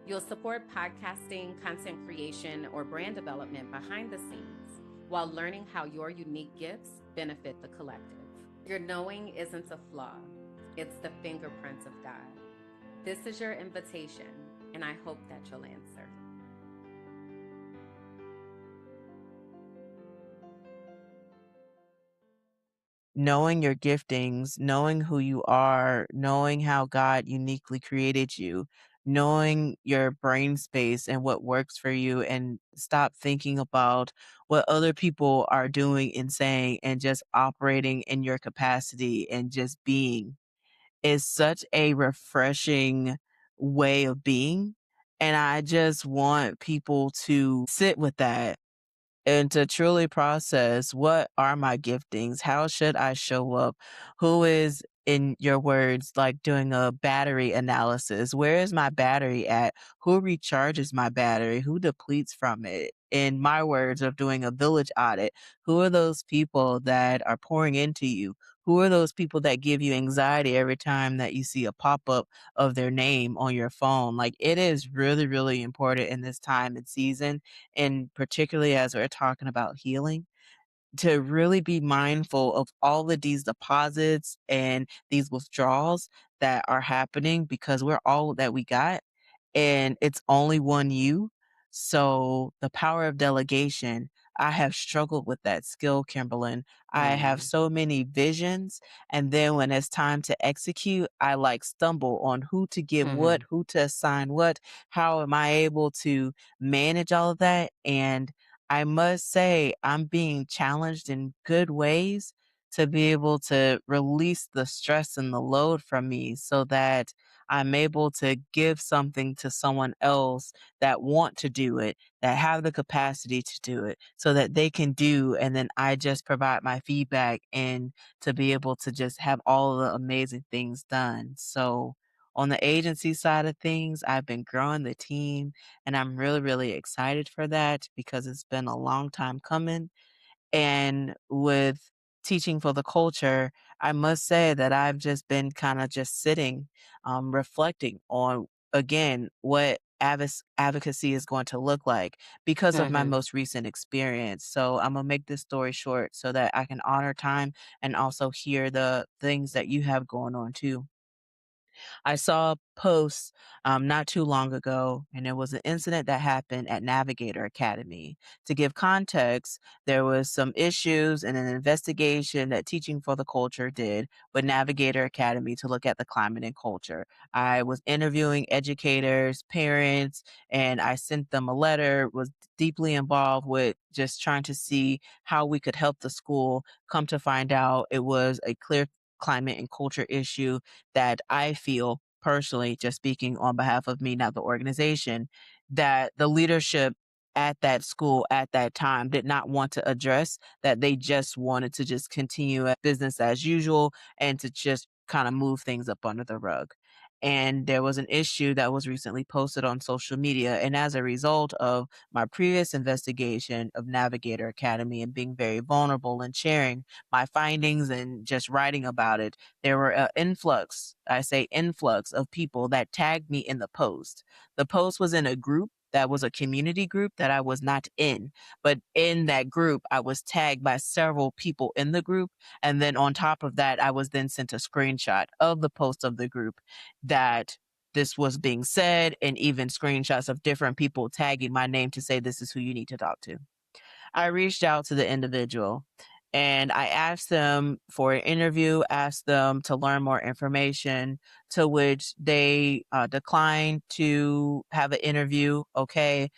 You'll support podcasting, content creation, or brand development behind the scenes while learning how your unique gifts benefit the collective. Your knowing isn't a flaw, it's the fingerprint of God. This is your invitation, and I hope that you'll answer. Knowing your giftings, knowing who you are, knowing how God uniquely created you, knowing your brain space and what works for you, and stop thinking about what other people are doing and saying and just operating in your capacity and just being is such a refreshing way of being. And I just want people to sit with that and to truly process what are my giftings? How should I show up? Who is, in your words, like doing a battery analysis? Where is my battery at? Who recharges my battery? Who depletes from it? In my words, of doing a village audit, who are those people that are pouring into you? Who are those people that give you anxiety every time that you see a pop up of their name on your phone? Like, it is really, really important in this time and season, and particularly as we're talking about healing, to really be mindful of all of these deposits and these withdrawals that are happening because we're all that we got and it's only one you. So the power of delegation, I have struggled with that skill, Kimberlyn. I have Mm. so many visions, and then when it's time to execute, I like stumble on who to give what, Mhm. who to assign what, how am I able to manage all of that? And I must say, I'm being challenged in good ways to be able to release the stress and the load from me so that I'm able to give something to someone else that want to do it, that have the capacity to do it so that they can do. And then I just provide my feedback and to be able to just have all the amazing things done. So On the agency side of things, I've been growing the team, and I'm really, really excited for that because it's been a long time coming. And with teaching for the culture, I must say that I've just been kind of just sitting, reflecting on again what advocacy is going to look like because of my Mhm. most recent experience. So I'm gonna make this story short so that I can honor time and also hear the things that you have going on too. I saw a post not too long ago, and it was an incident that happened at Navigator Academy. To give context, there was some issues and an investigation that Teaching for the Culture did with Navigator Academy to look at the climate and culture. I was interviewing educators, parents, and I sent them a letter, was deeply involved with just trying to see how we could help the school. Come to find out, it was a clear climate and culture issue that I feel personally, just speaking on behalf of me, not the organization, that the leadership at that school at that time did not want to address, that they just wanted to just continue at business as usual and to just kind of move things up under the rug. And there was an issue that was recently posted on social media. And as a result of my previous investigation of Navigator Academy and being very vulnerable and sharing my findings and just writing about it, there were an influx, I say influx, of people that tagged me in the post. The post was in a group that was a community group that I was not in, but in that group, I was tagged by several people in the group. And then on top of that, I was then sent a screenshot of the post of the group that this was being said, and even screenshots of different people tagging my name to say, this is who you need to talk to. I reached out to the individual and I asked them for an interview, asked them to learn more information, to which they declined to have an interview. Okay.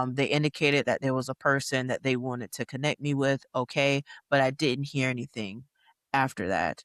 They indicated that there was a person that they wanted to connect me with. Okay. But I didn't hear anything after that.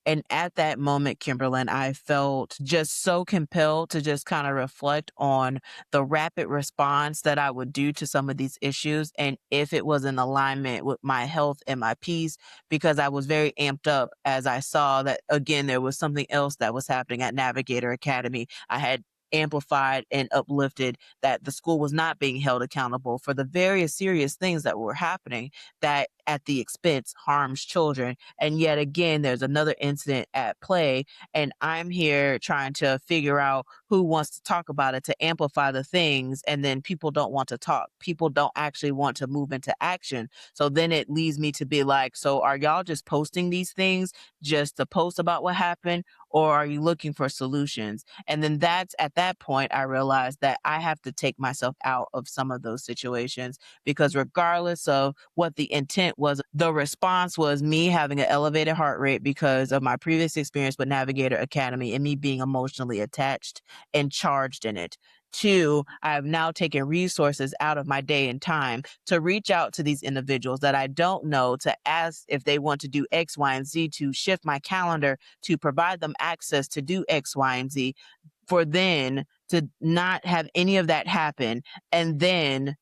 And at that moment, Kimberlyn, I felt just so compelled to just kind of reflect on the rapid response that I would do to some of these issues and if it was in alignment with my health and my peace, because I was very amped up as I saw that, again, there was something else that was happening at Navigator Academy. I had amplified and uplifted that the school was not being held accountable for the various serious things that were happening that at the expense harms children. And yet again, there's another incident at play, and I'm here trying to figure out who wants to talk about it to amplify the things, and then people don't want to talk. People don't actually want to move into action. So then it leads me to be like, so are y'all just posting these things just to post about what happened, or are you looking for solutions? And then that's at that point I realized that I have to take myself out of some of those situations, because regardless of what the intent was, the response was me having an elevated heart rate because of my previous experience with Navigator Academy and me being emotionally attached and charged in it. Two, I have now taken resources out of my day and time to reach out to these individuals that I don't know, to ask if they want to do X, Y, and Z, to shift my calendar to provide them access to do X, Y, and Z, for then to not have any of that happen. And then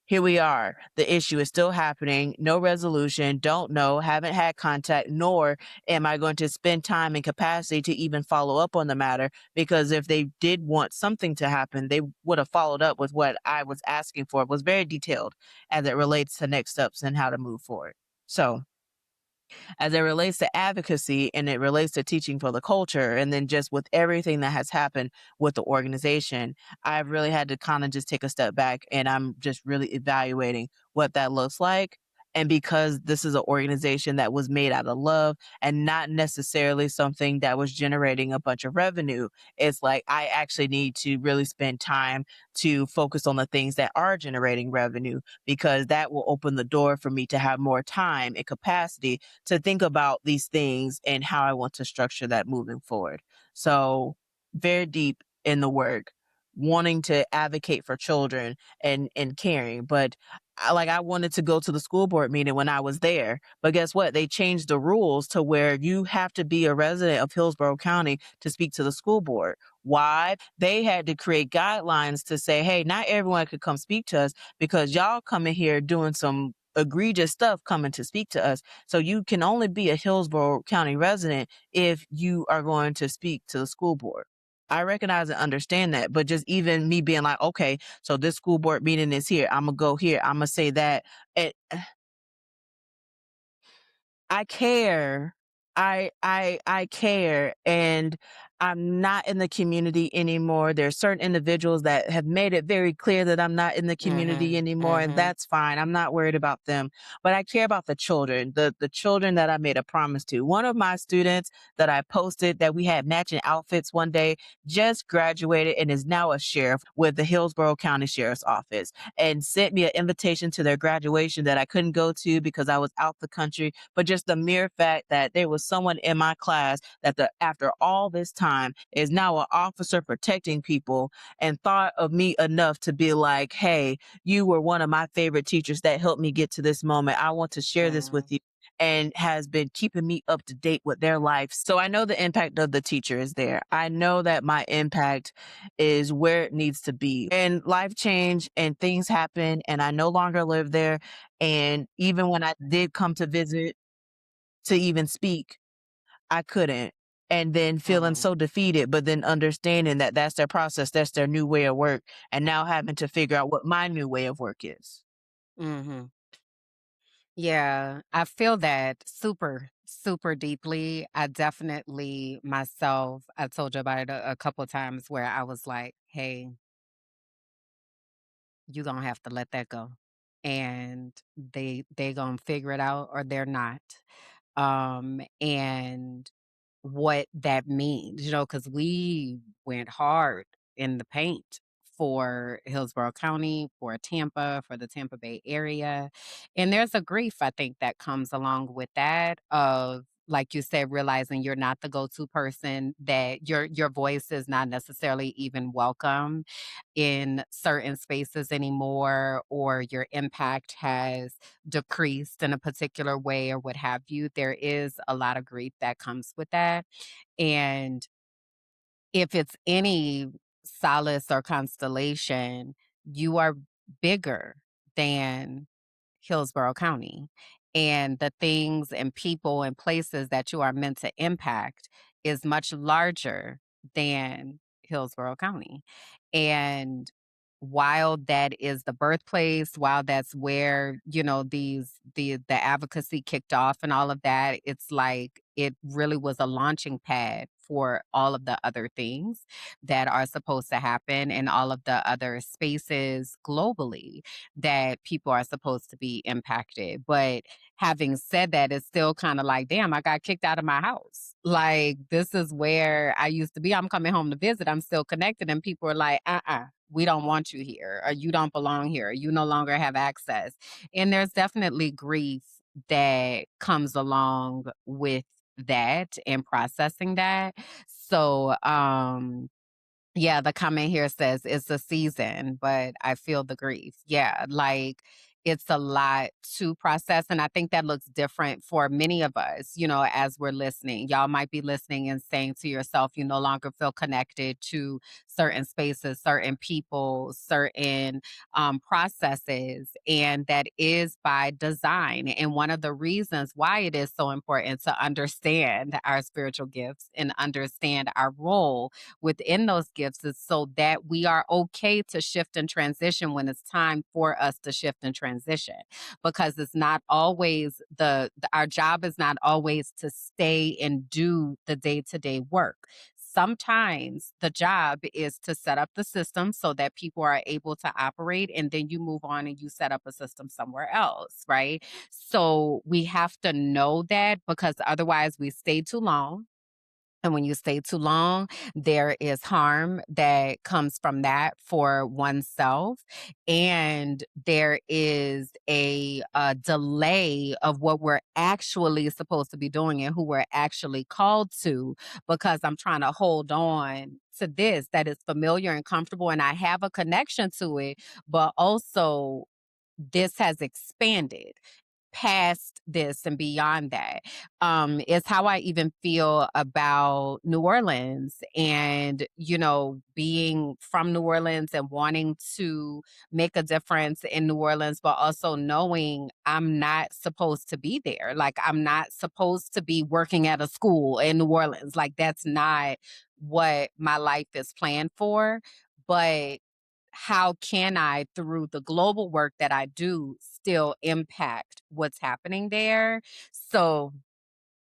here we are. The issue is still happening. No resolution. Don't know. Haven't had contact, nor am I going to spend time and capacity to even follow up on the matter. Because if they did want something to happen, they would have followed up with what I was asking for. It was very detailed as it relates to next steps and how to move forward. So, as it relates to advocacy and it relates to teaching for the culture, and then just with everything that has happened with the organization, I've really had to kind of just take a step back and I'm just really evaluating what that looks like. And because this is an organization that was made out of love and not necessarily something that was generating a bunch of revenue, it's like I actually need to really spend time to focus on the things that are generating revenue, because that will open the door for me to have more time and capacity to think about these things and how I want to structure that moving forward. So, very deep in the work, wanting to advocate for children and caring, but I wanted to go to the school board meeting when I was there, but guess what? They changed the rules to where you have to be a resident of Hillsborough County to speak to the school board. Why? They had to create guidelines to say, hey, not everyone could come speak to us because y'all come in here doing some egregious stuff coming to speak to us. So you can only be a Hillsborough County resident if you are going to speak to the school board. I recognize and understand that, but just even me being like, okay, so this school board meeting is here. I'm gonna go here. I'm gonna say that. And I care. I care, and I'm not in the community anymore. There's certain individuals that have made it very clear that I'm not in the community Mhm. anymore, and Mhm. that's fine. I'm not worried about them, but I care about the children, the children that I made a promise to. One of my students that I posted that we had matching outfits one day just graduated and is now a sheriff with the Hillsborough County Sheriff's Office, and sent me an invitation to their graduation that I couldn't go to because I was out the country. But just the mere fact that there was someone in my class that after all this time is now an officer protecting people and thought of me enough to be like, hey, you were one of my favorite teachers that helped me get to this moment. I want to share this with Mhm. you, and has been keeping me up to date with their life. So I know the impact of the teacher is there. I know that my impact is where it needs to be. And life change and things happen, and I no longer live there. And even when I did come to visit to even speak, I couldn't. And then feeling Mhm. so defeated, but then understanding that that's their process, that's their new way of work, and now having to figure out what my new way of work is. Mhm. Yeah, I feel that super, super deeply. I definitely myself, I told you about it a couple times where I was like, hey, you gonna have to let that go. And they gonna figure it out or they're not. And what that means, because we went hard in the paint for Hillsborough County, for Tampa, for the Tampa Bay area. And there's a grief, I think, that comes along with that of like you said, realizing you're not the go-to person, that your voice is not necessarily even welcome in certain spaces anymore, or your impact has decreased in a particular way or what have you. There is a lot of grief that comes with that. And if it's any solace or constellation, you are bigger than Hillsborough County. And the things and people and places that you are meant to impact is much larger than Hillsborough County. And while that is the birthplace, while that's where, the advocacy kicked off and all of that, it's like it really was a launching pad for all of the other things that are supposed to happen in all of the other spaces globally that people are supposed to be impacted. But having said that, it's still kind of like, damn, I got kicked out of my house. Like, this is where I used to be. I'm coming home to visit. I'm still connected. And people are like, we don't want you here, or you don't belong here. You no longer have access. And there's definitely grief that comes along with that and processing that. So, yeah, the comment here says it's a season, but I feel the grief. Yeah, like it's a lot to process. And I think that looks different for many of us, as we're listening. Y'all might be listening and saying to yourself, you no longer feel connected to certain spaces, certain people, certain processes. And that is by design. And one of the reasons why it is so important to understand our spiritual gifts and understand our role within those gifts is so that we are okay to shift and transition when it's time for us to shift and transition, because it's not always our job is not always to stay and do the day-to-day work. Sometimes the job is to set up the system so that people are able to operate, and then you move on and you set up a system somewhere else, right? So we have to know that, because otherwise we stay too long, and when you stay too long, there is harm that comes from that for oneself. And there is a delay of what we're actually supposed to be doing and who we're actually called to, because I'm trying to hold on to this that is familiar and comfortable. And I have a connection to it, but also this has expanded. past this and beyond that. Is how I even feel about New Orleans and, being from New Orleans and wanting to make a difference in New Orleans, but also knowing I'm not supposed to be there. Like, I'm not supposed to be working at a school in New Orleans. Like, that's not what my life is planned for. But how can I, through the global work that I do, still impact what's happening there? So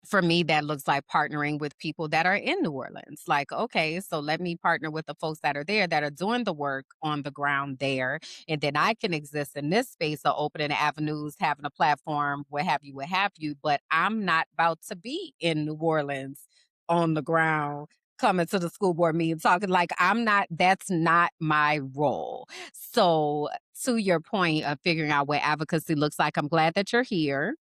for me, that looks like partnering with people that are in New Orleans. Like, okay, so let me partner with the folks that are there that are doing the work on the ground there. And then I can exist in this space of opening avenues, having a platform, what have you, what have you. But I'm not about to be in New Orleans on the ground coming to the school board meeting talking like that's not my role. So to your point of figuring out what advocacy looks like, I'm glad that you're here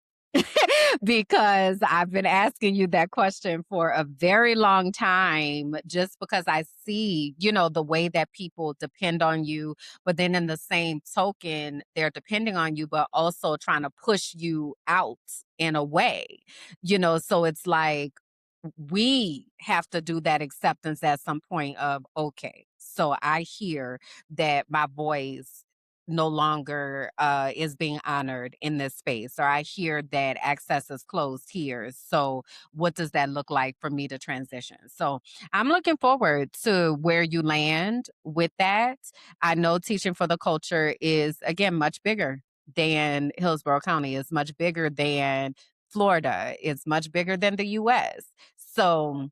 because I've been asking you that question for a very long time, just because I see, the way that people depend on you, but then in the same token, they're depending on you, but also trying to push you out in a way, so it's like we have to do that acceptance at some point of, okay, so I hear that my voice no longer is being honored in this space, or I hear that access is closed here. So what does that look like for me to transition? So I'm looking forward to where you land with that. I know teaching for the culture is, again, much bigger than Hillsborough County, is much bigger than Florida, it's much bigger than the US. So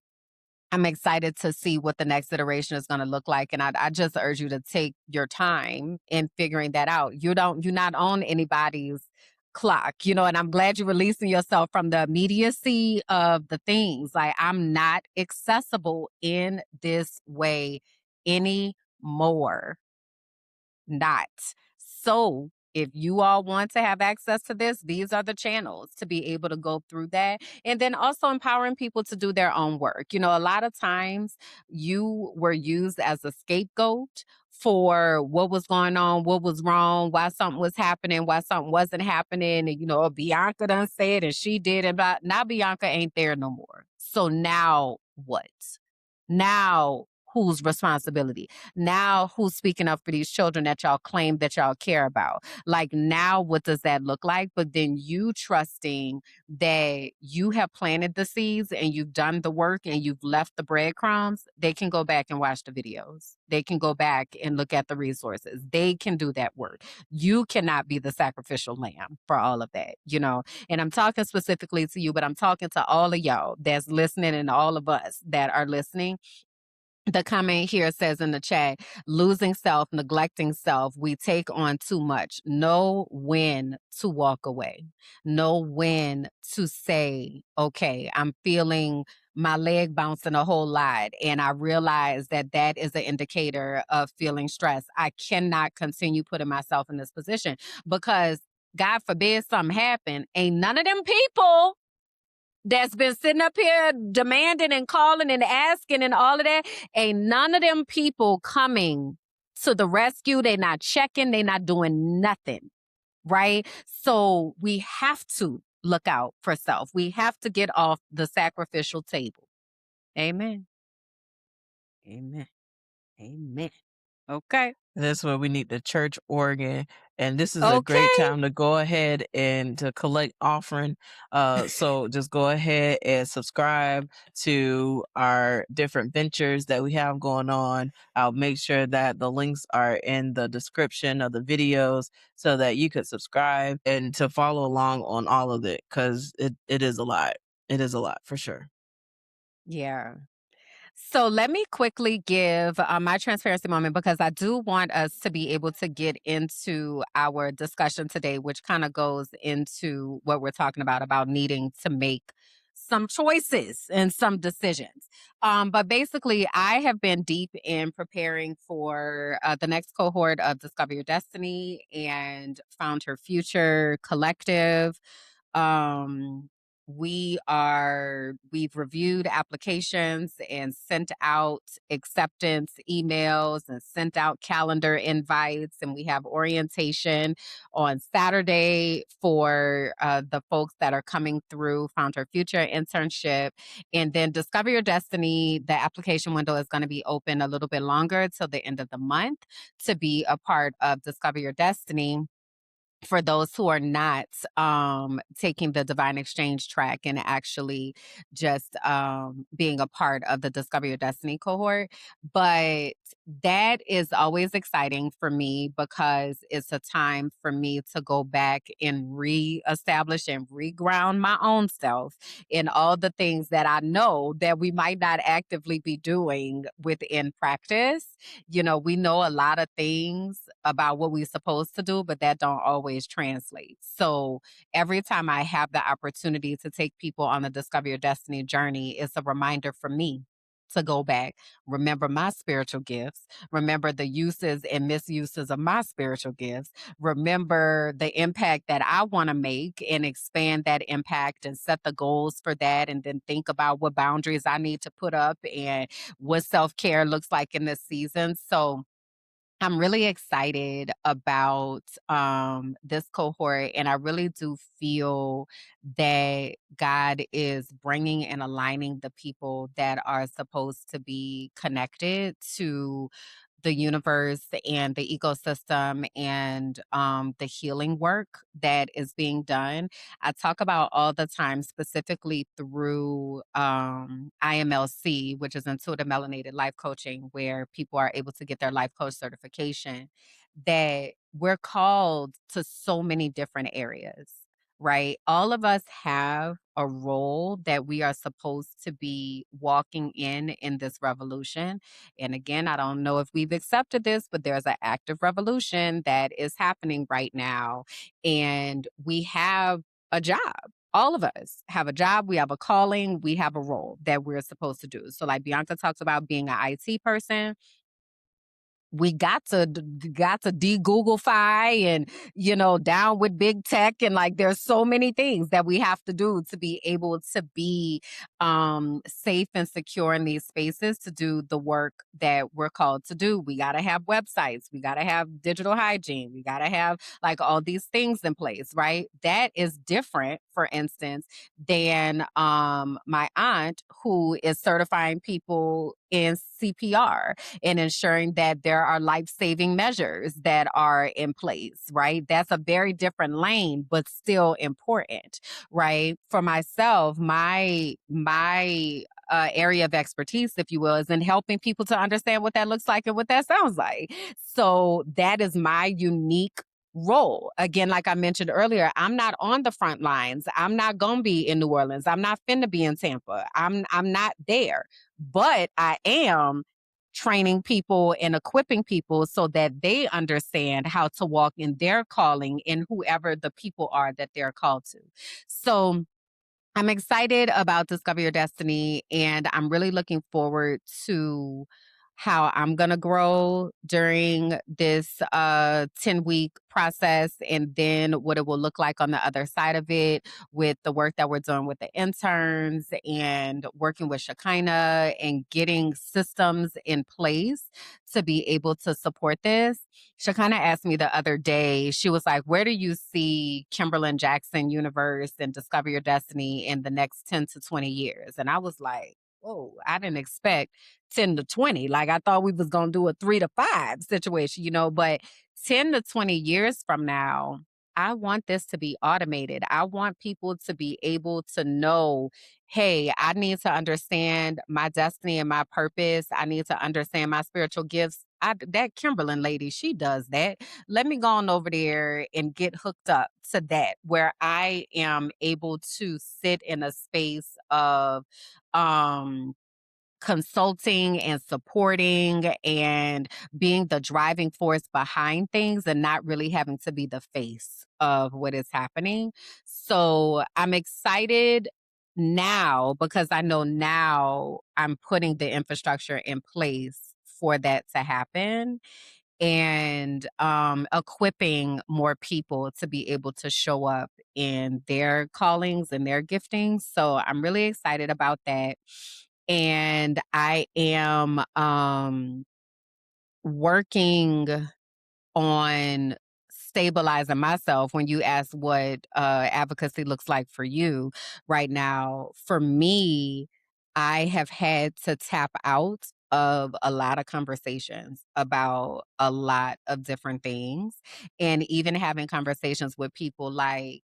I'm excited to see what the next iteration is going to look like. And I just urge you to take your time in figuring that out. You're not on anybody's clock, and I'm glad you're releasing yourself from the immediacy of the things. Like, I'm not accessible in this way anymore. Not. So if you all want to have access to this, these are the channels to be able to go through that. And then also empowering people to do their own work. A lot of times you were used as a scapegoat for what was going on, what was wrong, why something was happening, why something wasn't happening. And, Bianca done said and she did. And now Bianca ain't there no more. So now what? Now whose responsibility? Now who's speaking up for these children that y'all claim that y'all care about? Like, now what does that look like? But then you trusting that you have planted the seeds and you've done the work and you've left the breadcrumbs, they can go back and watch the videos. They can go back and look at the resources. They can do that work. You cannot be the sacrificial lamb for all of that. And I'm talking specifically to you, but I'm talking to all of y'all that's listening and all of us that are listening. The comment here says in the chat, losing self, neglecting self, we take on too much. Know when to walk away. Know when to say, okay, I'm feeling my leg bouncing a whole lot. And I realize that that is an indicator of feeling stress. I cannot continue putting myself in this position because God forbid something happen. Ain't none of them people that's been sitting up here demanding and calling and asking and all of that, ain't none of them people coming to the rescue. They not checking, they not doing nothing, right? So we have to look out for self. We have to get off the sacrificial table. Amen. Amen. Amen. Okay. That's where we need the church organ. And this is a great Okay. time to go ahead and to collect offering. So just go ahead and subscribe to our different ventures that we have going on. I'll make sure that the links are in the description of the videos so that you could subscribe and to follow along on all of it, because it is a lot. It is a lot for sure. Yeah. So let me quickly give my transparency moment because I do want us to be able to get into our discussion today, which kind of goes into what we're talking about needing to make some choices and some decisions. But basically, I have been deep in preparing for the next cohort of Discover Your Destiny and Found Her Future Collective. Um, we've reviewed applications and sent out acceptance emails and sent out calendar invites, and we have orientation on Saturday for the folks that are coming through Found Her Future internship. And then Discover Your Destiny, the application window is going to be open a little bit longer till the end of the month to be a part of Discover Your Destiny for those who are not taking the divine exchange track and actually just being a part of the Discover Your Destiny cohort. But that is always exciting for me because it's a time for me to go back and reestablish and reground my own self in all the things that I know that we might not actively be doing within practice. You know, we know a lot of things about what we're supposed to do, but that don't always translate. So every time I have the opportunity to take people on the Discover Your Destiny journey, it's a reminder for me to go back, remember my spiritual gifts, remember the uses and misuses of my spiritual gifts, remember the impact that I want to make and expand that impact and set the goals for that, and then think about what boundaries I need to put up and what self-care looks like in this season. So I'm really excited about this cohort, and I really do feel that God is bringing and aligning the people that are supposed to be connected to the universe and the ecosystem and the healing work that is being done. I talk about all the time, specifically through IMLC, which is Intuitive Melanated Life Coaching, where people are able to get their life coach certification, that we're called to so many different areas, right? All of us have a role that we are supposed to be walking in this revolution. And again, I don't know if we've accepted this, but there's an active revolution that is happening right now. And we have a job. All of us have a job, we have a calling, we have a role that we're supposed to do. So, like Bianca talks about being an IT person, we got to de-Googlefy and, you know, down with big tech, and like there's so many things that we have to do to be able to be safe and secure in these spaces to do the work that we're called to do. We got to have websites, we got to have digital hygiene, we got to have like all these things in place, right? That is different, for instance, than my aunt who is certifying people in CPR and ensuring that there are life-saving measures that are in place, right? That's a very different lane, but still important, right? For myself, my area of expertise, if you will, is in helping people to understand what that looks like and what that sounds like. So that is my unique role. Again, like I mentioned earlier, I'm not on the front lines. I'm not gonna be in New Orleans. I'm not finna be in Tampa. I'm not there. But I am training people and equipping people so that they understand how to walk in their calling in whoever the people are that they're called to. So I'm excited about Discover Your Destiny, and I'm really looking forward to how I'm going to grow during this 10-week process, and then what it will look like on the other side of it with the work that we're doing with the interns and working with Shekinah and getting systems in place to be able to support this. Shekinah asked me the other day, she was like, where do you see Kimberland Jackson Universe and Discover Your Destiny in the next 10 to 20 years? And I was like, whoa, I didn't expect 10 to 20. Like I thought we was going to do a 3 to 5 situation, you know, but 10 to 20 years from now, I want this to be automated. I want people to be able to know, hey, I need to understand my destiny and my purpose. I need to understand my spiritual gifts. That Kimberland lady, she does that. Let me go on over there and get hooked up to that, where I am able to sit in a space of um consulting and supporting and being the driving force behind things and not really having to be the face of what is happening. So I'm excited now because I know now I'm putting the infrastructure in place for that to happen. and equipping more people to be able to show up in their callings and their giftings. So I'm really excited about that. And I am working on stabilizing myself. When you ask what advocacy looks like for you right now, for me, I have had to tap out of a lot of conversations about a lot of different things, and even having conversations with people like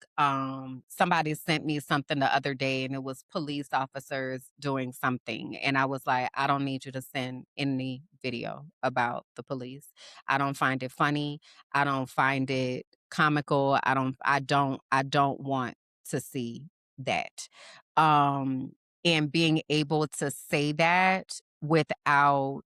somebody sent me something the other day, and it was police officers doing something, and I was like, I don't need you to send any video about the police. I don't find it funny. I don't find it comical. I don't want to see that. Um and being able to say that without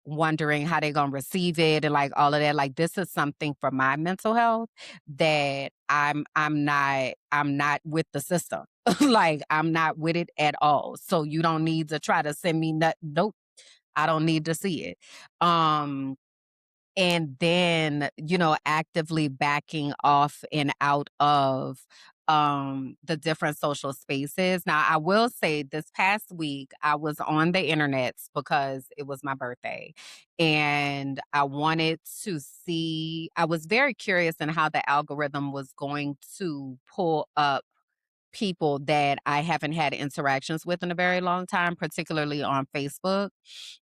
wondering how they're going to receive it and like all of that, like this is something for my mental health that I'm not with the system. Like I'm not with it at all. So you don't need to try to send me nope. I don't need to see it. And then, actively backing off and out of the different social spaces. Now, I will say this past week I was on the internet because it was my birthday, and I wanted to see, I was very curious in how the algorithm was going to pull up people that I haven't had interactions with in a very long time, particularly on Facebook.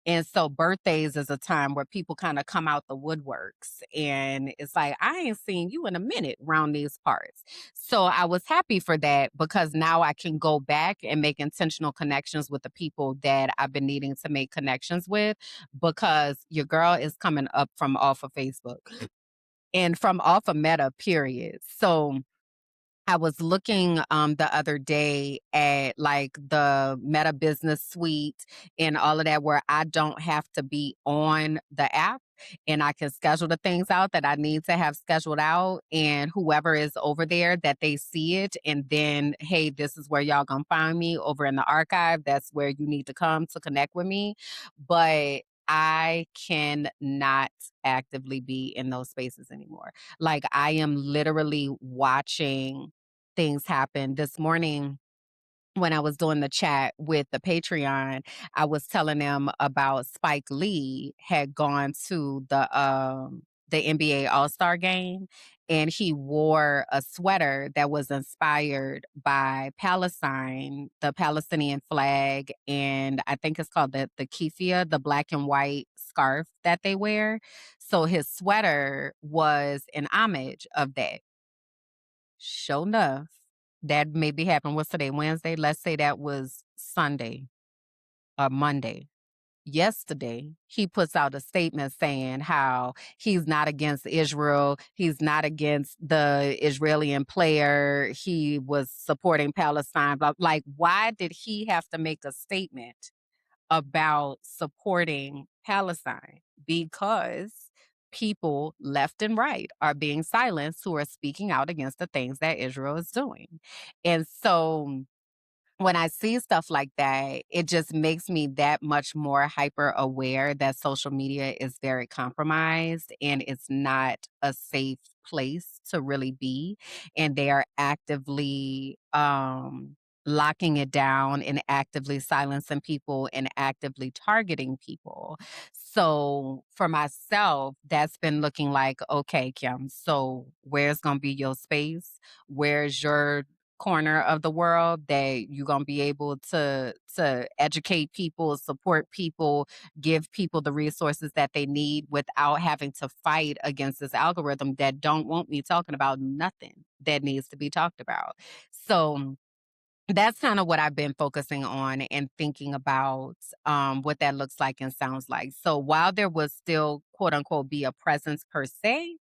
And so birthdays is a time where people kind of come out the woodworks, and it's like, I ain't seen you in a minute around these parts. So I was happy for that because now I can go back and make intentional connections with the people that I've been needing to make connections with, because your girl is coming up from off of Facebook and from off of Meta, period. So I was looking the other day at like the Meta Business Suite and all of that, where I don't have to be on the app and I can schedule the things out that I need to have scheduled out. And whoever is over there, that they see it. And then, hey, this is where y'all gonna find me over in the archive. That's where you need to come to connect with me. But I cannot actively be in those spaces anymore. Like I am literally watching things happen. This morning, when I was doing the chat with the Patreon, I was telling them about Spike Lee had gone to the NBA All-Star game, and he wore a sweater that was inspired by Palestine, the Palestinian flag, and I think it's called the keffiyeh, the black and white scarf that they wear. So his sweater was an homage of that. Sure enough, that maybe happened, what's today, Wednesday? Let's say that was Sunday or Monday. Yesterday, he puts out a statement saying how he's not against Israel. He's not against the Israeli player. He was supporting Palestine. But like, why did he have to make a statement about supporting Palestine? Because people left and right are being silenced who are speaking out against the things that Israel is doing. And so when I see stuff like that, it just makes me that much more hyper aware that social media is very compromised and it's not a safe place to really be. And they are actively locking it down and actively silencing people and actively targeting people. So for myself, that's been looking like, okay, Kim, so where's going to be your space? Where's your corner of the world that you're going to be able to educate people, support people, give people the resources that they need without having to fight against this algorithm that don't want me talking about nothing that needs to be talked about. So that's kind of what I've been focusing on and thinking about what that looks like and sounds like. So while there was still, quote unquote, be a presence per se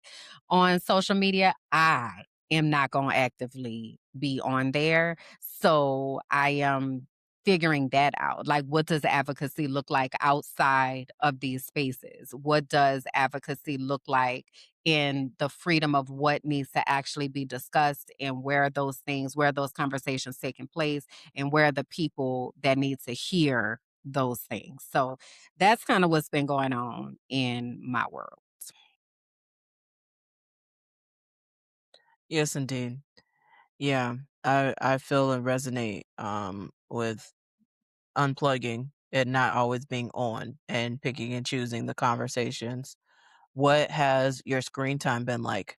on social media, I am not going to actively be on there. So I am figuring that out. Like, what does advocacy look like outside of these spaces? What does advocacy look like in the freedom of what needs to actually be discussed, and where are those things, where are those conversations taking place, and where are the people that need to hear those things? So that's kind of what's been going on in my world. Yes, indeed. Yeah, I feel and resonate with unplugging and not always being on and picking and choosing the conversations. What has your screen time been like?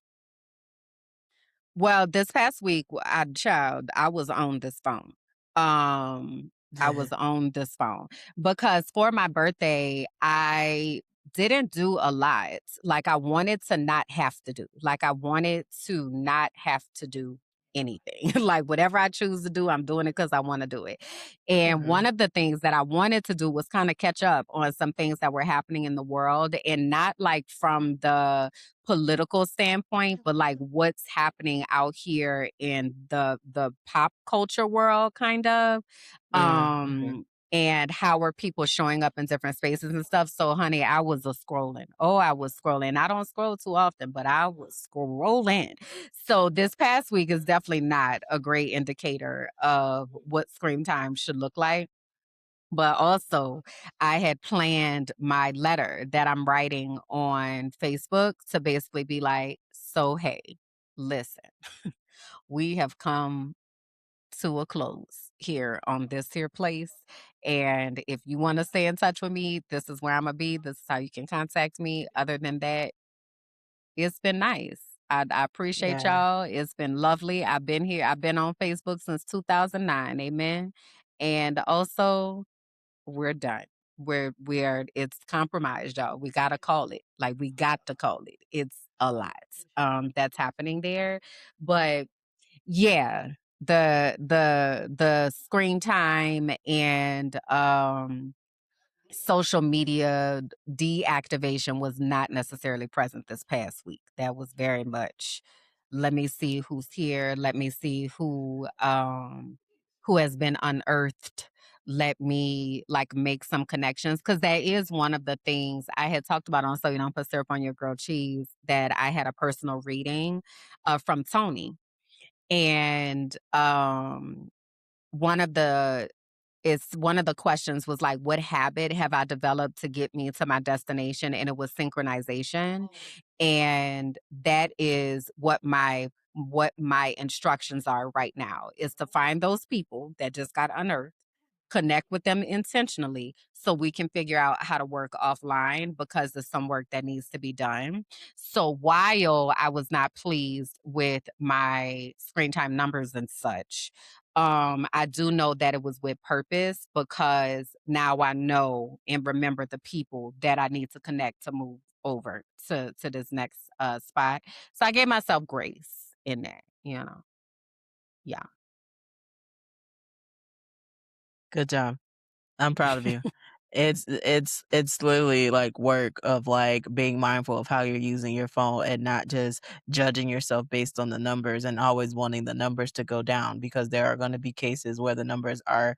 Well, this past week, child, I was on this phone. Um, I was on this phone because for my birthday, I didn't do a lot. Like I wanted to not have to do. Like I wanted to not have to do anything. Like whatever I choose to do, I'm doing it because I want to do it. And one Mhm. of the things that I wanted to do was kind of catch up on some things that were happening in the world and not like from the political standpoint, but like what's happening out here in the pop culture world, kind of. Okay. And how are people showing up in different spaces and stuff. So, honey, I was a scrolling. Oh, I was scrolling. I don't scroll too often, but I was scrolling. So this past week is definitely not a great indicator of what screen time should look like. But also, I had planned my letter that I'm writing on Facebook to basically be like, so, hey, listen, we have come to a close here on this here place. And if you want to stay in touch with me, this is where I'm going to be. This is how you can contact me. Other than that, it's been nice. I appreciate Yeah. y'all. It's been lovely. I've been here. I've been on Facebook since 2009. Amen. And also, we're done. We're it's compromised, y'all. We gotta call it. Like we got to call it. It's a lot that's happening there. But yeah, the screen time and social media deactivation was not necessarily present this past week. That was very much, let me see who's here, let me see who has been unearthed. Let me like make some connections because that is one of the things I had talked about on So You Don't Put Syrup on Your Grilled Cheese, that I had a personal reading from Tony. And one of the one of the questions was like, what habit have I developed to get me to my destination? And it was synchronization. And that is what my instructions are right now, is to find those people that just got unearthed, connect with them intentionally so we can figure out how to work offline because there's some work that needs to be done. So while I was not pleased with my screen time numbers and such, I do know that it was with purpose because now I know and remember the people that I need to connect to move over to this next spot. So I gave myself grace in that, you know. Yeah. Good job. I'm proud of you. It's literally like work of like being mindful of how you're using your phone and not just judging yourself based on the numbers and always wanting the numbers to go down, because there are going to be cases where the numbers are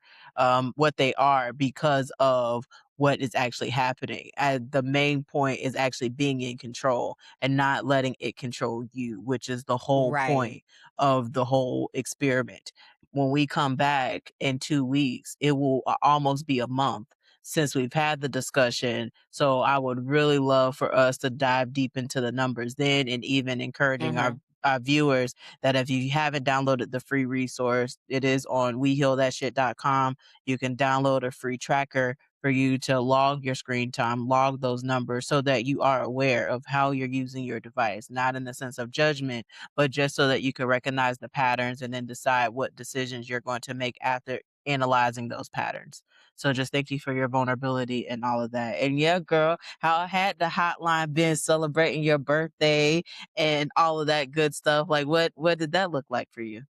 what they are because of what is actually happening. The main point is actually being in control and not letting it control you, which is the whole Right. point of the whole experiment. When we come back in 2 weeks, it will almost be a month since we've had the discussion. So I would really love for us to dive deep into the numbers then, and even encouraging Hmm. our viewers that if you haven't downloaded the free resource, it is on wehealthatshit.com. You can download a free tracker for you to log your screen time, log those numbers so that you are aware of how you're using your device, not in the sense of judgment, but just so that you can recognize the patterns and then decide what decisions you're going to make after analyzing those patterns. So just thank you for your vulnerability and all of that. And yeah, girl, how had the hotline been celebrating your birthday and all of that good stuff? Like what did that look like for you?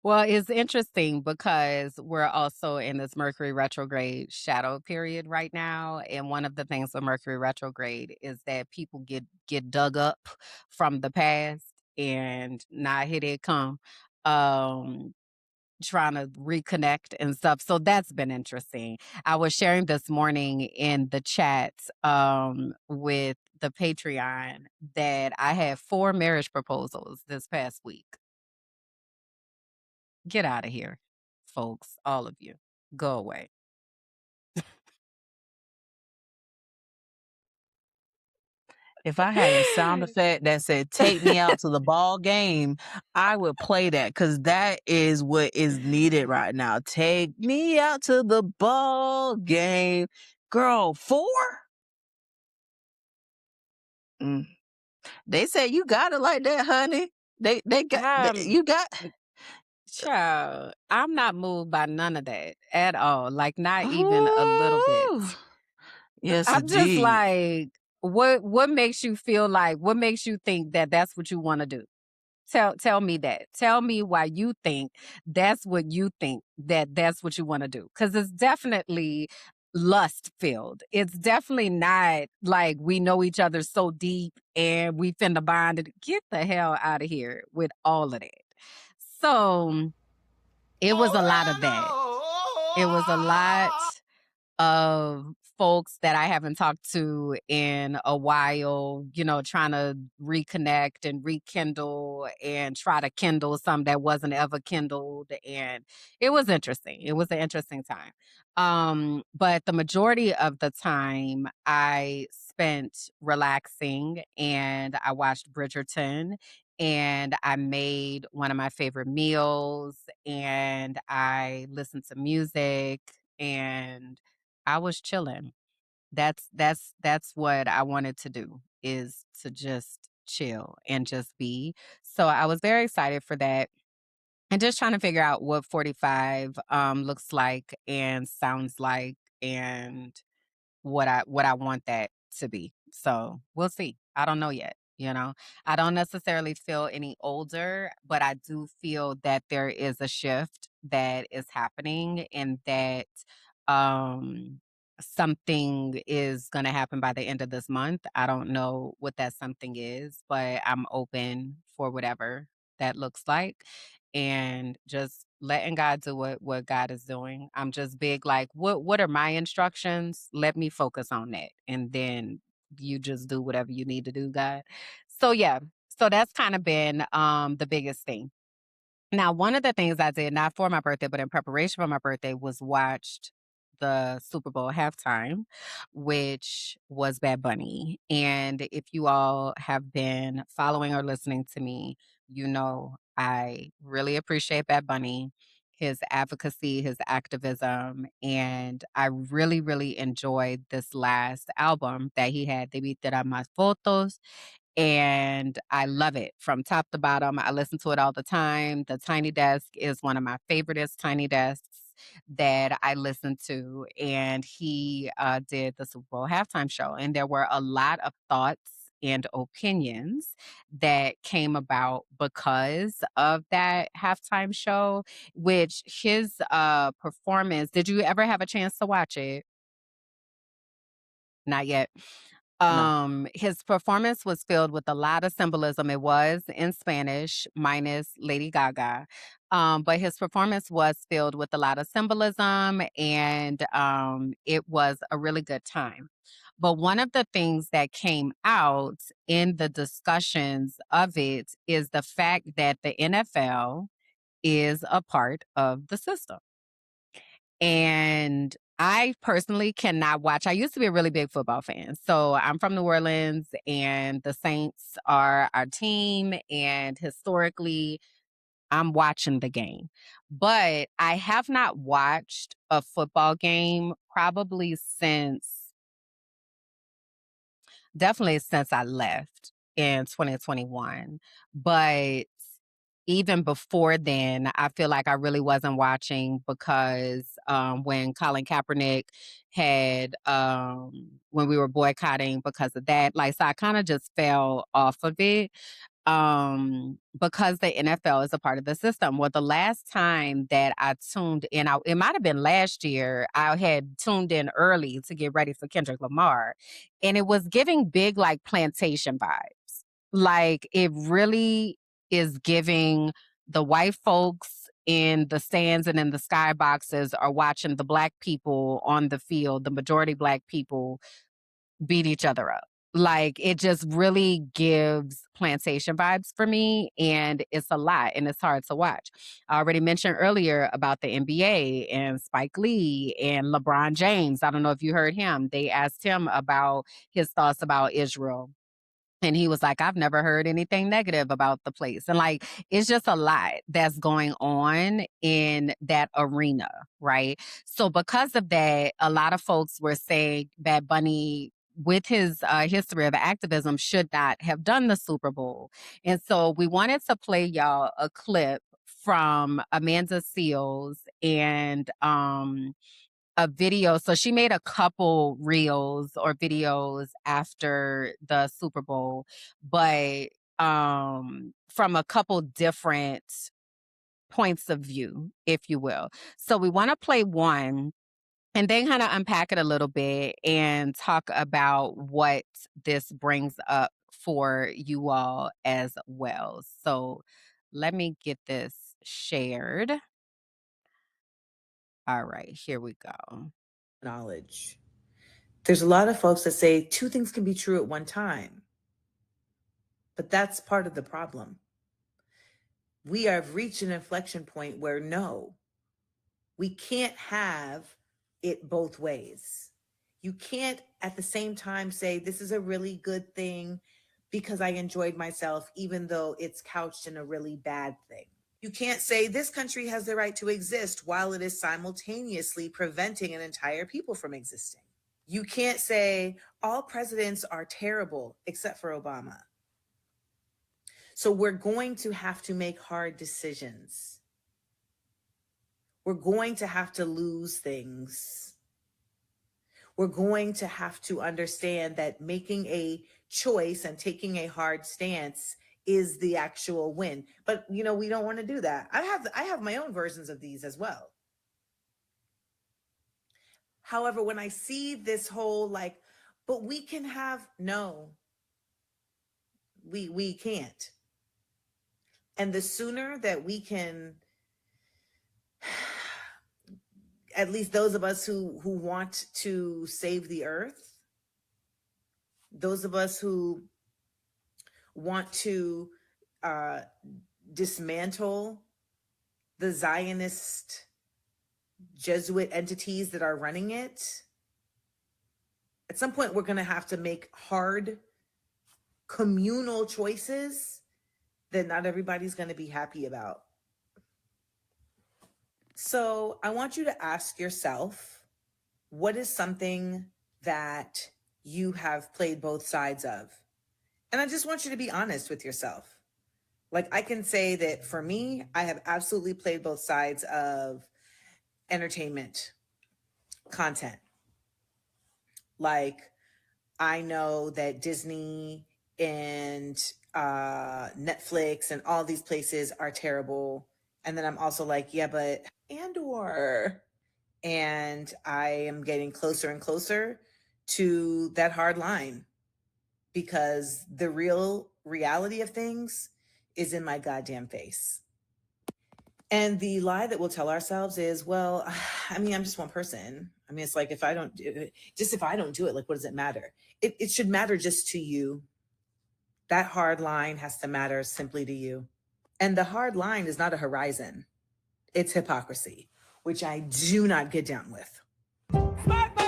Well, it's interesting because we're also in this Mercury retrograde shadow period right now, and one of the things with Mercury retrograde is that people get dug up from the past, and now here they come, um, trying to reconnect and stuff. So that's been interesting. I was sharing this morning in the chat with the Patreon that I had 4 marriage proposals this past week. Get out of here, folks, all of you. Go away. If I had a sound effect that said, "Take me out to the ball game," I would play that because that is what is needed right now. "Take me out to the ball game." Girl, 4? Mm. They say you got it like that, honey. They got Um, you got Child, I'm not moved by none of that at all. Like not even a little bit. Ooh. Yes, I'm just indeed. like, what makes you feel like what makes you think that that's what you want to do? Tell me that. Tell me why you think that's what you think that that's what you want to do. Cuz it's definitely lust filled. It's definitely not like we know each other so deep and we finna bond it. Get the hell out of here with all of that. So, it was a lot of that. It was a lot of folks that I haven't talked to in a while, trying to reconnect and rekindle and try to kindle some that wasn't ever kindled. And it was interesting. It was an interesting time. But the majority of the time I spent relaxing and I watched Bridgerton and I made one of my favorite meals and I listened to music and I was chilling. That's what I wanted to do is to just chill and just be. So I was very excited for that and just trying to figure out what 45 looks like and sounds like and what I want that to be. So we'll see. I don't know yet. I don't necessarily feel any older, but I do feel that there is a shift that is happening and that um something is going to happen by the end of this month. I don't know what that something is, but I'm open for whatever that looks like and just letting God do what God is doing. I'm just big like what are my instructions? Let me focus on that. And then you just do whatever you need to do, God. So yeah. So that's kind of been the biggest thing. Now, one of the things I did, not for my birthday, but in preparation for my birthday, was watched the Super Bowl halftime, which was Bad Bunny. And if you all have been following or listening to me, I really appreciate Bad Bunny, his advocacy, his activism. And I really, really enjoyed this last album that he had, De Vi Tirar Más Fotos, and I love it from top to bottom. I listen to it all the time. The Tiny Desk is one of my favoriteest Tiny Desks that I listen to. And he did the Super Bowl halftime show. And there were a lot of thoughts and opinions that came about because of that halftime show, which his performance, did you ever have a chance to watch it? Not yet. No. His performance was filled with a lot of symbolism. It was in Spanish, minus Lady Gaga. But his performance was filled with a lot of symbolism and it was a really good time. But one of the things that came out in the discussions of it is the fact that the NFL is a part of the system. And I personally cannot watch. I used to be a really big football fan. So I'm from New Orleans and the Saints are our team. And historically, I'm watching the game. But I have not watched a football game probably definitely since I left in 2021. But even before then, I feel like I really wasn't watching because when Colin Kaepernick when we were boycotting because of that, like, so I kind of just fell off of it because the NFL is a part of the system. Well, the last time that I tuned in, it might have been last year, I had tuned in early to get ready for Kendrick Lamar, and it was giving big like plantation vibes. Like it really is giving the white folks in the stands and in the skyboxes are watching the black people on the field, the majority black people beat each other up. Like it just really gives plantation vibes for me. And it's a lot and it's hard to watch. I already mentioned earlier about the NBA and Spike Lee and LeBron James. I don't know if you heard him. They asked him about his thoughts about Israel And he was like, I've never heard anything negative about the place. And like, it's just a lot that's going on in that arena, right? So, because of that, a lot of folks were saying Bad Bunny, with his history of activism, should not have done the Super Bowl. And so, we wanted to play y'all a clip from Amanda Seals and a video. So she made a couple reels or videos after the Super Bowl, but from a couple different points of view, if you will. So we want to play one and then kind of unpack it a little bit and talk about what this brings up for you all as well. So let me get this shared. All right, here we go. Knowledge. There's a lot of folks that say two things can be true at one time, but that's part of the problem. We have reached an inflection point where no, we can't have it both ways. You can't at the same time say this is a really good thing because I enjoyed myself, even though it's couched in a really bad thing. You can't say this country has the right to exist while it is simultaneously preventing an entire people from existing. You can't say all presidents are terrible except for Obama. So we're going to have to make hard decisions. We're going to have to lose things. We're going to have to understand that making a choice and taking a hard stance is the actual win. But we don't want to do that. I have my own versions of these as well. However, when I see this whole but we can have, no, we can't. And the sooner that we can, at least those of us who want to save the earth, those of us who want to dismantle the Zionist Jesuit entities that are running it, at some point we're going to have to make hard communal choices that not everybody's going to be happy about. So I want you to ask yourself, what is something that you have played both sides of? And I just want you to be honest with yourself. Like, I can say that for me, I have absolutely played both sides of entertainment content. Like, I know that Disney and Netflix and all these places are terrible. And then I'm also like, yeah, but Andor. And I am getting closer and closer to that hard line because the real reality of things is in my goddamn face. And the lie that we'll tell ourselves is, well, I mean, I'm just one person. I mean, it's like, if I don't do it, like, what does it matter? It should matter just to you. That hard line has to matter simply to you. And the hard line is not a horizon. It's hypocrisy, which I do not get down with. Smart money.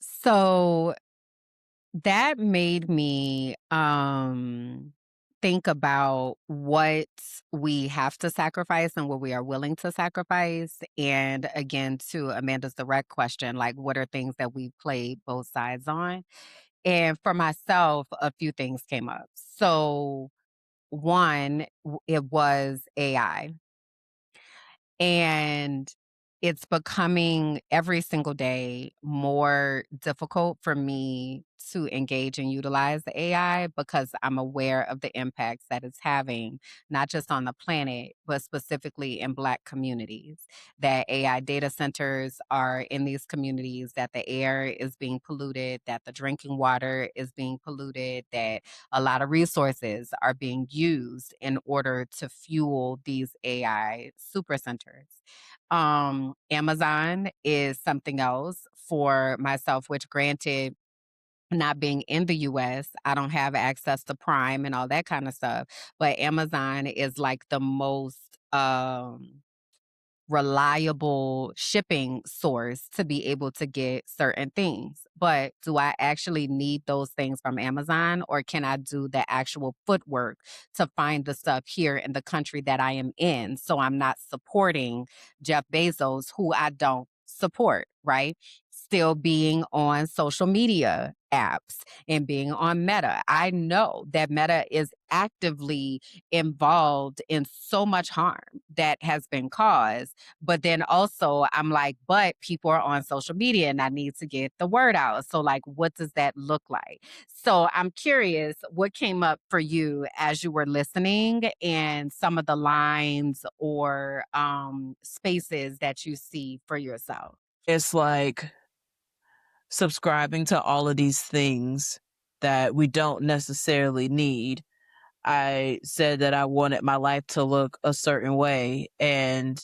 So that made me think about what we have to sacrifice and what we are willing to sacrifice. And again, to Amanda's direct question, like, what are things that we play both sides on? And for myself, a few things came up. So one, it was AI. And it's becoming every single day more difficult for me to engage and utilize the AI because I'm aware of the impacts that it's having, not just on the planet, but specifically in Black communities. That AI data centers are in these communities, that the air is being polluted, that the drinking water is being polluted, that a lot of resources are being used in order to fuel these AI super centers. Amazon is something else for myself, which, granted, not being in the US, I don't have access to Prime and all that kind of stuff. But Amazon is like the most reliable shipping source to be able to get certain things. But do I actually need those things from Amazon, or can I do the actual footwork to find the stuff here in the country that I am in? So I'm not supporting Jeff Bezos, who I don't support, right? Still being on social media apps and being on Meta. I know that Meta is actively involved in so much harm that has been caused. But then also, I'm like, but people are on social media and I need to get the word out. So, like, what does that look like? So, I'm curious what came up for you as you were listening and some of the lines or spaces that you see for yourself. It's like subscribing to all of these things that we don't necessarily need. I said that I wanted my life to look a certain way, and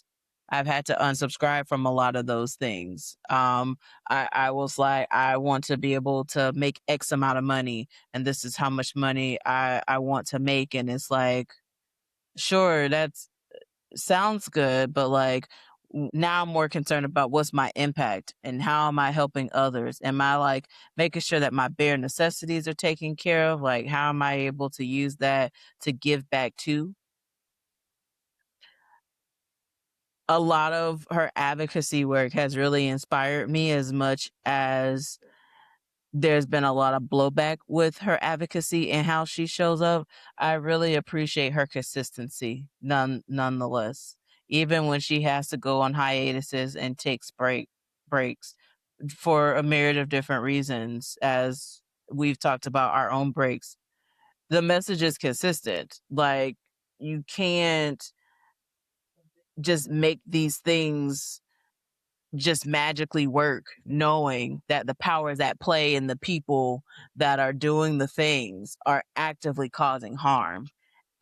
I've had to unsubscribe from a lot of those things. I was like, I want to be able to make X amount of money, and this is how much money I want to make. And it's like, sure, that's sounds good, but like now I'm more concerned about what's my impact and how am I helping others? Am I like making sure that my bare necessities are taken care of? Like, how am I able to use that to give back to? A lot of her advocacy work has really inspired me as much as there's been a lot of blowback with her advocacy and how she shows up. I really appreciate her consistency nonetheless. Even when she has to go on hiatuses and takes breaks for a myriad of different reasons, as we've talked about our own breaks. The message is consistent. Like, you can't just make these things just magically work, knowing that the powers at play and the people that are doing the things are actively causing harm.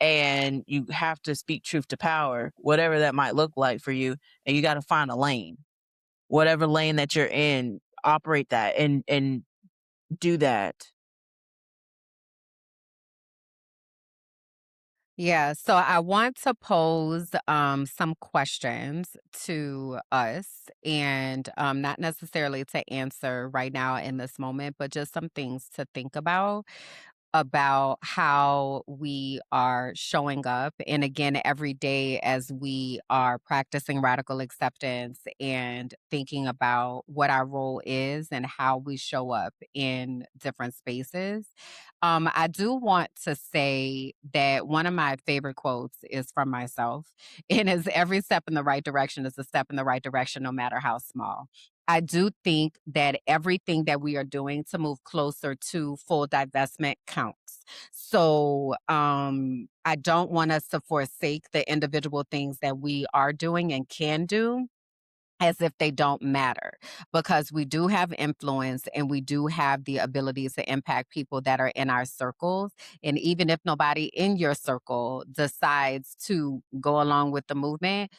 And you have to speak truth to power, whatever that might look like for you. And you got to find a lane, whatever lane that you're in, operate that and do that. Yeah, so I want to pose some questions to us, and not necessarily to answer right now in this moment, but just some things to think about how we are showing up. And again, every day as we are practicing radical acceptance and thinking about what our role is and how we show up in different spaces. I do want to say that one of my favorite quotes is from myself, and is every step in the right direction is a step in the right direction, no matter how small. I do think that everything that we are doing to move closer to full divestment counts. So I don't want us to forsake the individual things that we are doing and can do as if they don't matter, because we do have influence and we do have the ability to impact people that are in our circles. And even if nobody in your circle decides to go along with the movement,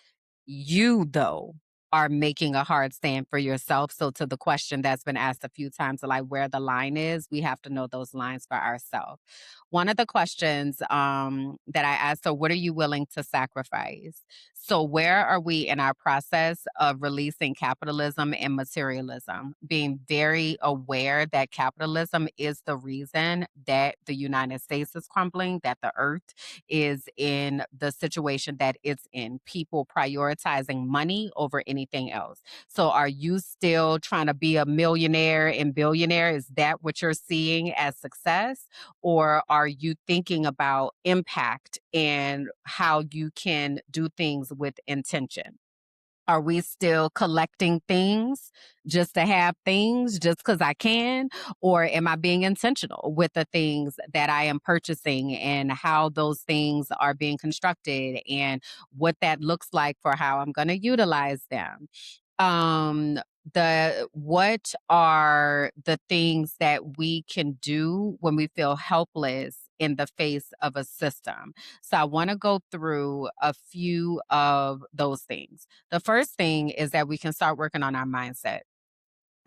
you, though, are making a hard stand for yourself. So, to the question that's been asked a few times, like where the line is, we have to know those lines for ourselves. One of the questions that I asked, so what are you willing to sacrifice? So, where are we in our process of releasing capitalism and materialism? Being very aware that capitalism is the reason that the United States is crumbling, that the earth is in the situation that it's in, people prioritizing money over anything else. So, are you still trying to be a millionaire and billionaire? Is that what you're seeing as success? Or are you thinking about impact and how you can do things with intention? Are we still collecting things just to have things just because I can? Or am I being intentional with the things that I am purchasing and how those things are being constructed and what that looks like for how I'm going to utilize them? Um, what are the things that we can do when we feel helpless in the face of a system? So I want to go through a few of those things. The first thing is that we can start working on our mindset.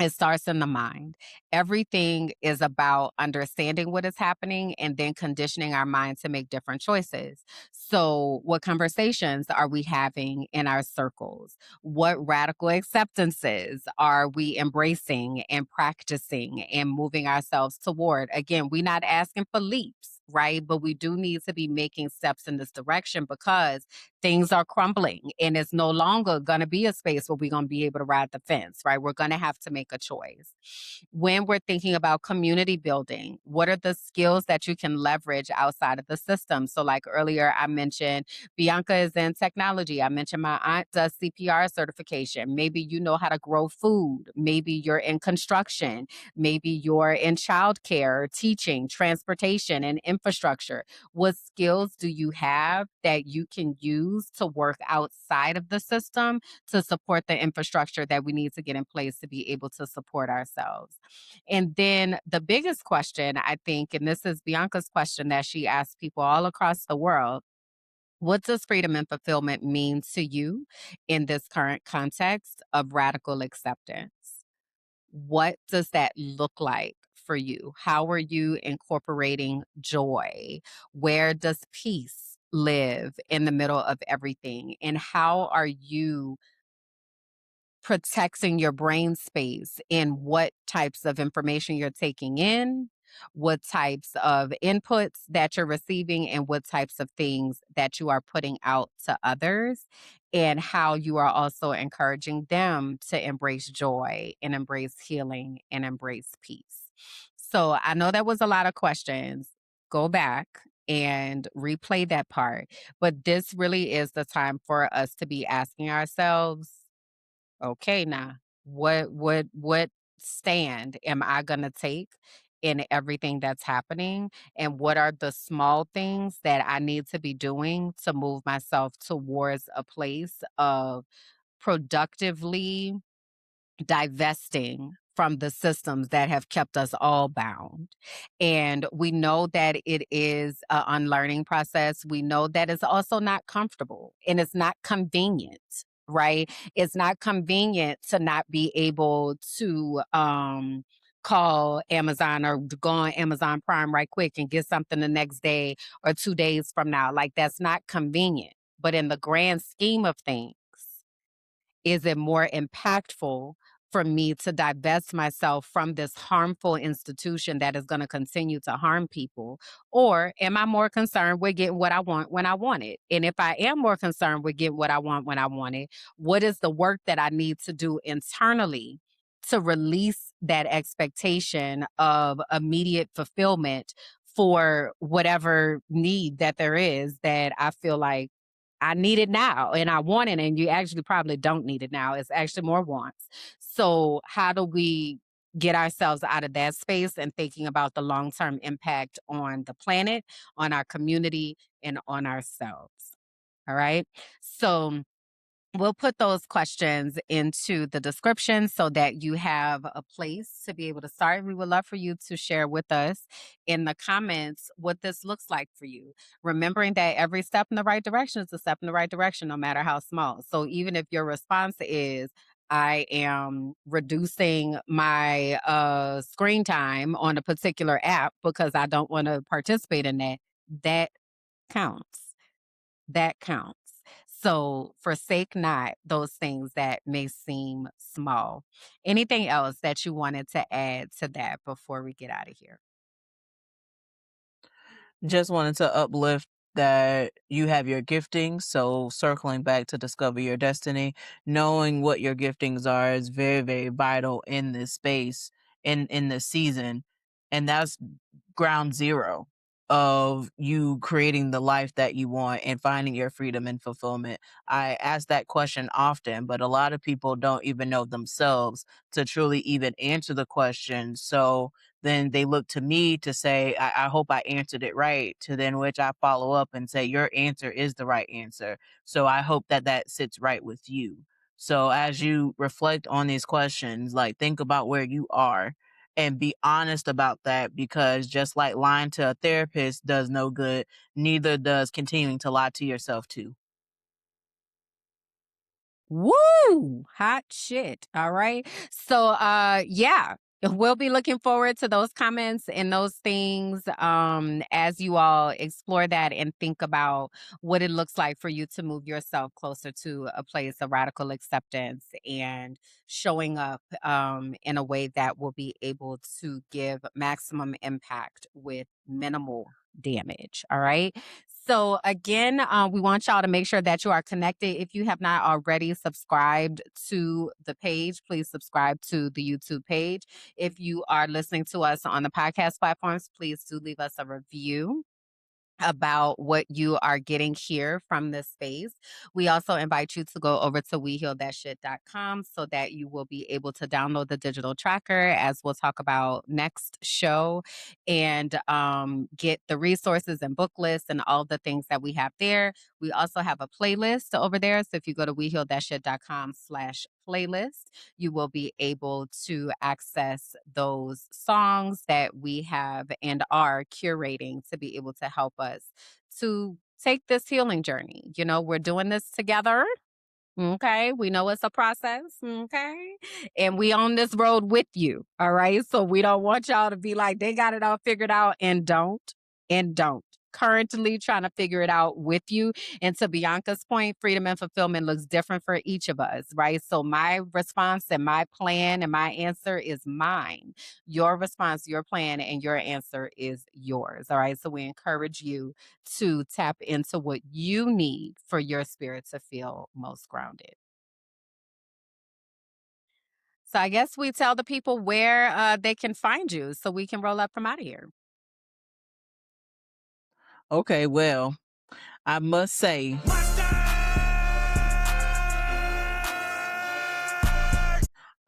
It starts in the mind. Everything is about understanding what is happening and then conditioning our mind to make different choices. So, what conversations are we having in our circles? What radical acceptances are we embracing and practicing and moving ourselves toward? Again, we're not asking for leaps, right? But we do need to be making steps in this direction because things are crumbling and it's no longer going to be a space where we're going to be able to ride the fence, right? We're going to have to make a choice. When we're thinking about community building, what are the skills that you can leverage outside of the system? So, like earlier, I mentioned Bianca is in technology. I mentioned my aunt does CPR certification. Maybe you know how to grow food. Maybe you're in construction. Maybe you're in childcare, teaching, transportation, and infrastructure. What skills do you have that you can use to work outside of the system to support the infrastructure that we need to get in place to be able to support ourselves? And then the biggest question, I think, and this is Bianca's question that she asks people all across the world, what does freedom and fulfillment mean to you in this current context of radical acceptance? What does that look like for you? How are you incorporating joy? Where does peace live in the middle of everything? And how are you protecting your brain space in what types of information you're taking in, what types of inputs that you're receiving, and what types of things that you are putting out to others, and how you are also encouraging them to embrace joy and embrace healing and embrace peace. So I know that was a lot of questions. Go back and replay that part. But this really is the time for us to be asking ourselves, okay, now what stand am I gonna take in everything that's happening? And what are the small things that I need to be doing to move myself towards a place of productively divesting from the systems that have kept us all bound. And we know that it is an unlearning process. We know that it's also not comfortable and it's not convenient, right? It's not convenient to not be able to call Amazon or to go on Amazon Prime right quick and get something the next day or 2 days from now. Like that's not convenient. But in the grand scheme of things, is it more impactful for me to divest myself from this harmful institution that is going to continue to harm people? Or am I more concerned with getting what I want when I want it? And if I am more concerned with getting what I want when I want it, what is the work that I need to do internally to release that expectation of immediate fulfillment for whatever need that there is that I feel like I need it now and I want it, and you actually probably don't need it now. It's actually more wants. So, how do we get ourselves out of that space and thinking about the long term impact on the planet, on our community, and on ourselves? All right. So, we'll put those questions into the description so that you have a place to be able to start. We would love for you to share with us in the comments what this looks like for you. Remembering that every step in the right direction is a step in the right direction, no matter how small. So even if your response is, I am reducing my screen time on a particular app because I don't want to participate in that, that counts. That counts. So forsake not those things that may seem small. Anything else that you wanted to add to that before we get out of here? Just wanted to uplift that you have your giftings. So circling back to discover your destiny, knowing what your giftings are is very, very vital in this space, in this season. And that's ground zero of you creating the life that you want and finding your freedom and fulfillment. I ask that question often, but a lot of people don't even know themselves to truly even answer the question. So then they look to me to say, I hope I answered it right. To then which I follow up and say, your answer is the right answer. So I hope that that sits right with you. So as you reflect on these questions, like think about where you are and be honest about that, because just like lying to a therapist does no good, neither does continuing to lie to yourself too. Woo! Hot shit. All right. So yeah, we'll be looking forward to those comments and those things as you all explore that and think about what it looks like for you to move yourself closer to a place of radical acceptance and showing up in a way that will be able to give maximum impact with minimal damage. All right. So again, we want y'all to make sure that you are connected. If you have not already subscribed to the page, please subscribe to the YouTube page. If you are listening to us on the podcast platforms, please do leave us a review about what you are getting here from this space. We also invite you to go over to wehealthatshit.com so that you will be able to download the digital tracker, as we'll talk about next show, and get the resources and book lists and all the things that we have there. We also have a playlist over there. So if you go to wehealthatshit.com/playlist, you will be able to access those songs that we have and are curating to be able to help us to take this healing journey. You know, we're doing this together. Okay. We know it's a process. Okay. And we on this road with you. All right. So we don't want y'all to be like, they got it all figured out and don't. Currently trying to figure it out with you. And to Bianca's point, freedom and fulfillment looks different for each of us, right? So my response and my plan and my answer is mine. Your response, your plan, and your answer is yours. All right. So we encourage you to tap into what you need for your spirit to feel most grounded. So I guess we tell the people where they can find you so we can roll up from out of here. Okay, well, I must say,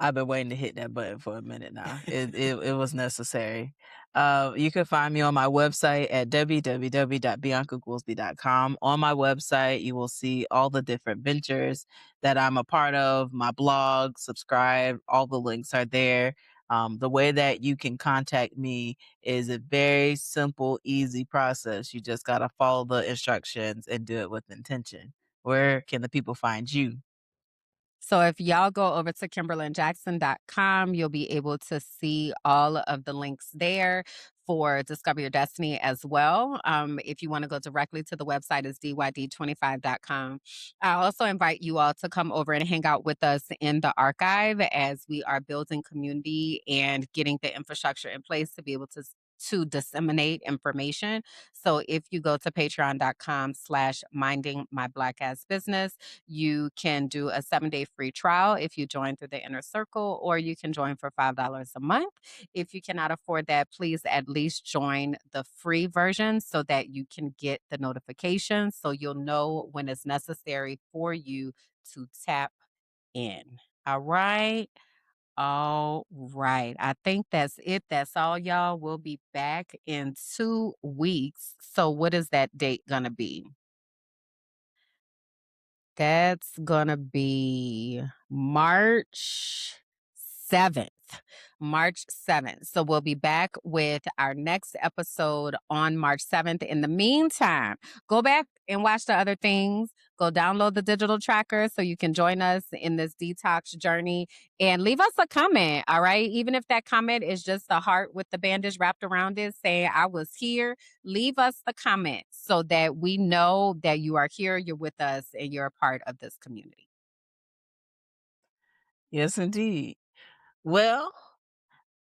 I've been waiting to hit that button for a minute now. It was necessary. You can find me on my website at www.biancagoolsby.com. On my website, you will see all the different ventures that I'm a part of, my blog, subscribe, all the links are there. The way that you can contact me is a very simple, easy process. You just got to follow the instructions and do it with intention. Where can the people find you? So if y'all go over to kimberlandjackson.com, you'll be able to see all of the links there for Discover Your Destiny as well. If you want to go directly to the website, it's dyd25.com. I also invite you all to come over and hang out with us in the archive as we are building community and getting the infrastructure in place to be able to disseminate information. So if you go to patreon.com/minding my black ass business, you can do a 7-day free trial if you join through the inner circle, or you can join for $5 a month. If you cannot afford that, please at least join the free version so that you can get the notifications so you'll know when it's necessary for you to tap in. All right. All right. I think that's it. That's all, y'all. We'll be back in 2 weeks. So, what is that date going to be? That's gonna be March 7th. March 7th. So we'll be back with our next episode on March 7th. In the meantime, go back and watch the other things. Go download the digital tracker so you can join us in this detox journey and leave us a comment. All right. Even if that comment is just a heart with the bandage wrapped around it saying, I was here, leave us the comment so that we know that you are here, you're with us, and you're a part of this community. Yes, indeed. Well,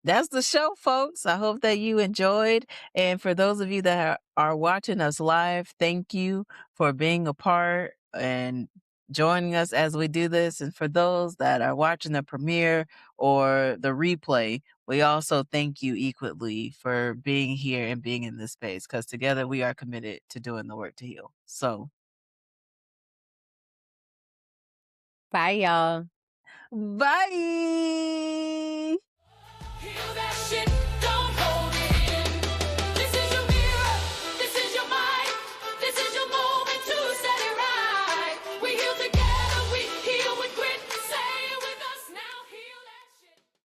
that's the show, folks. I hope that you enjoyed. And for those of you that are watching us live, thank you for being a part and joining us as we do this. And for those that are watching the premiere or the replay, we also thank you equally for being here and being in this space, because together we are committed to doing the work to heal. So, Bye, y'all. bye. Heal that shit.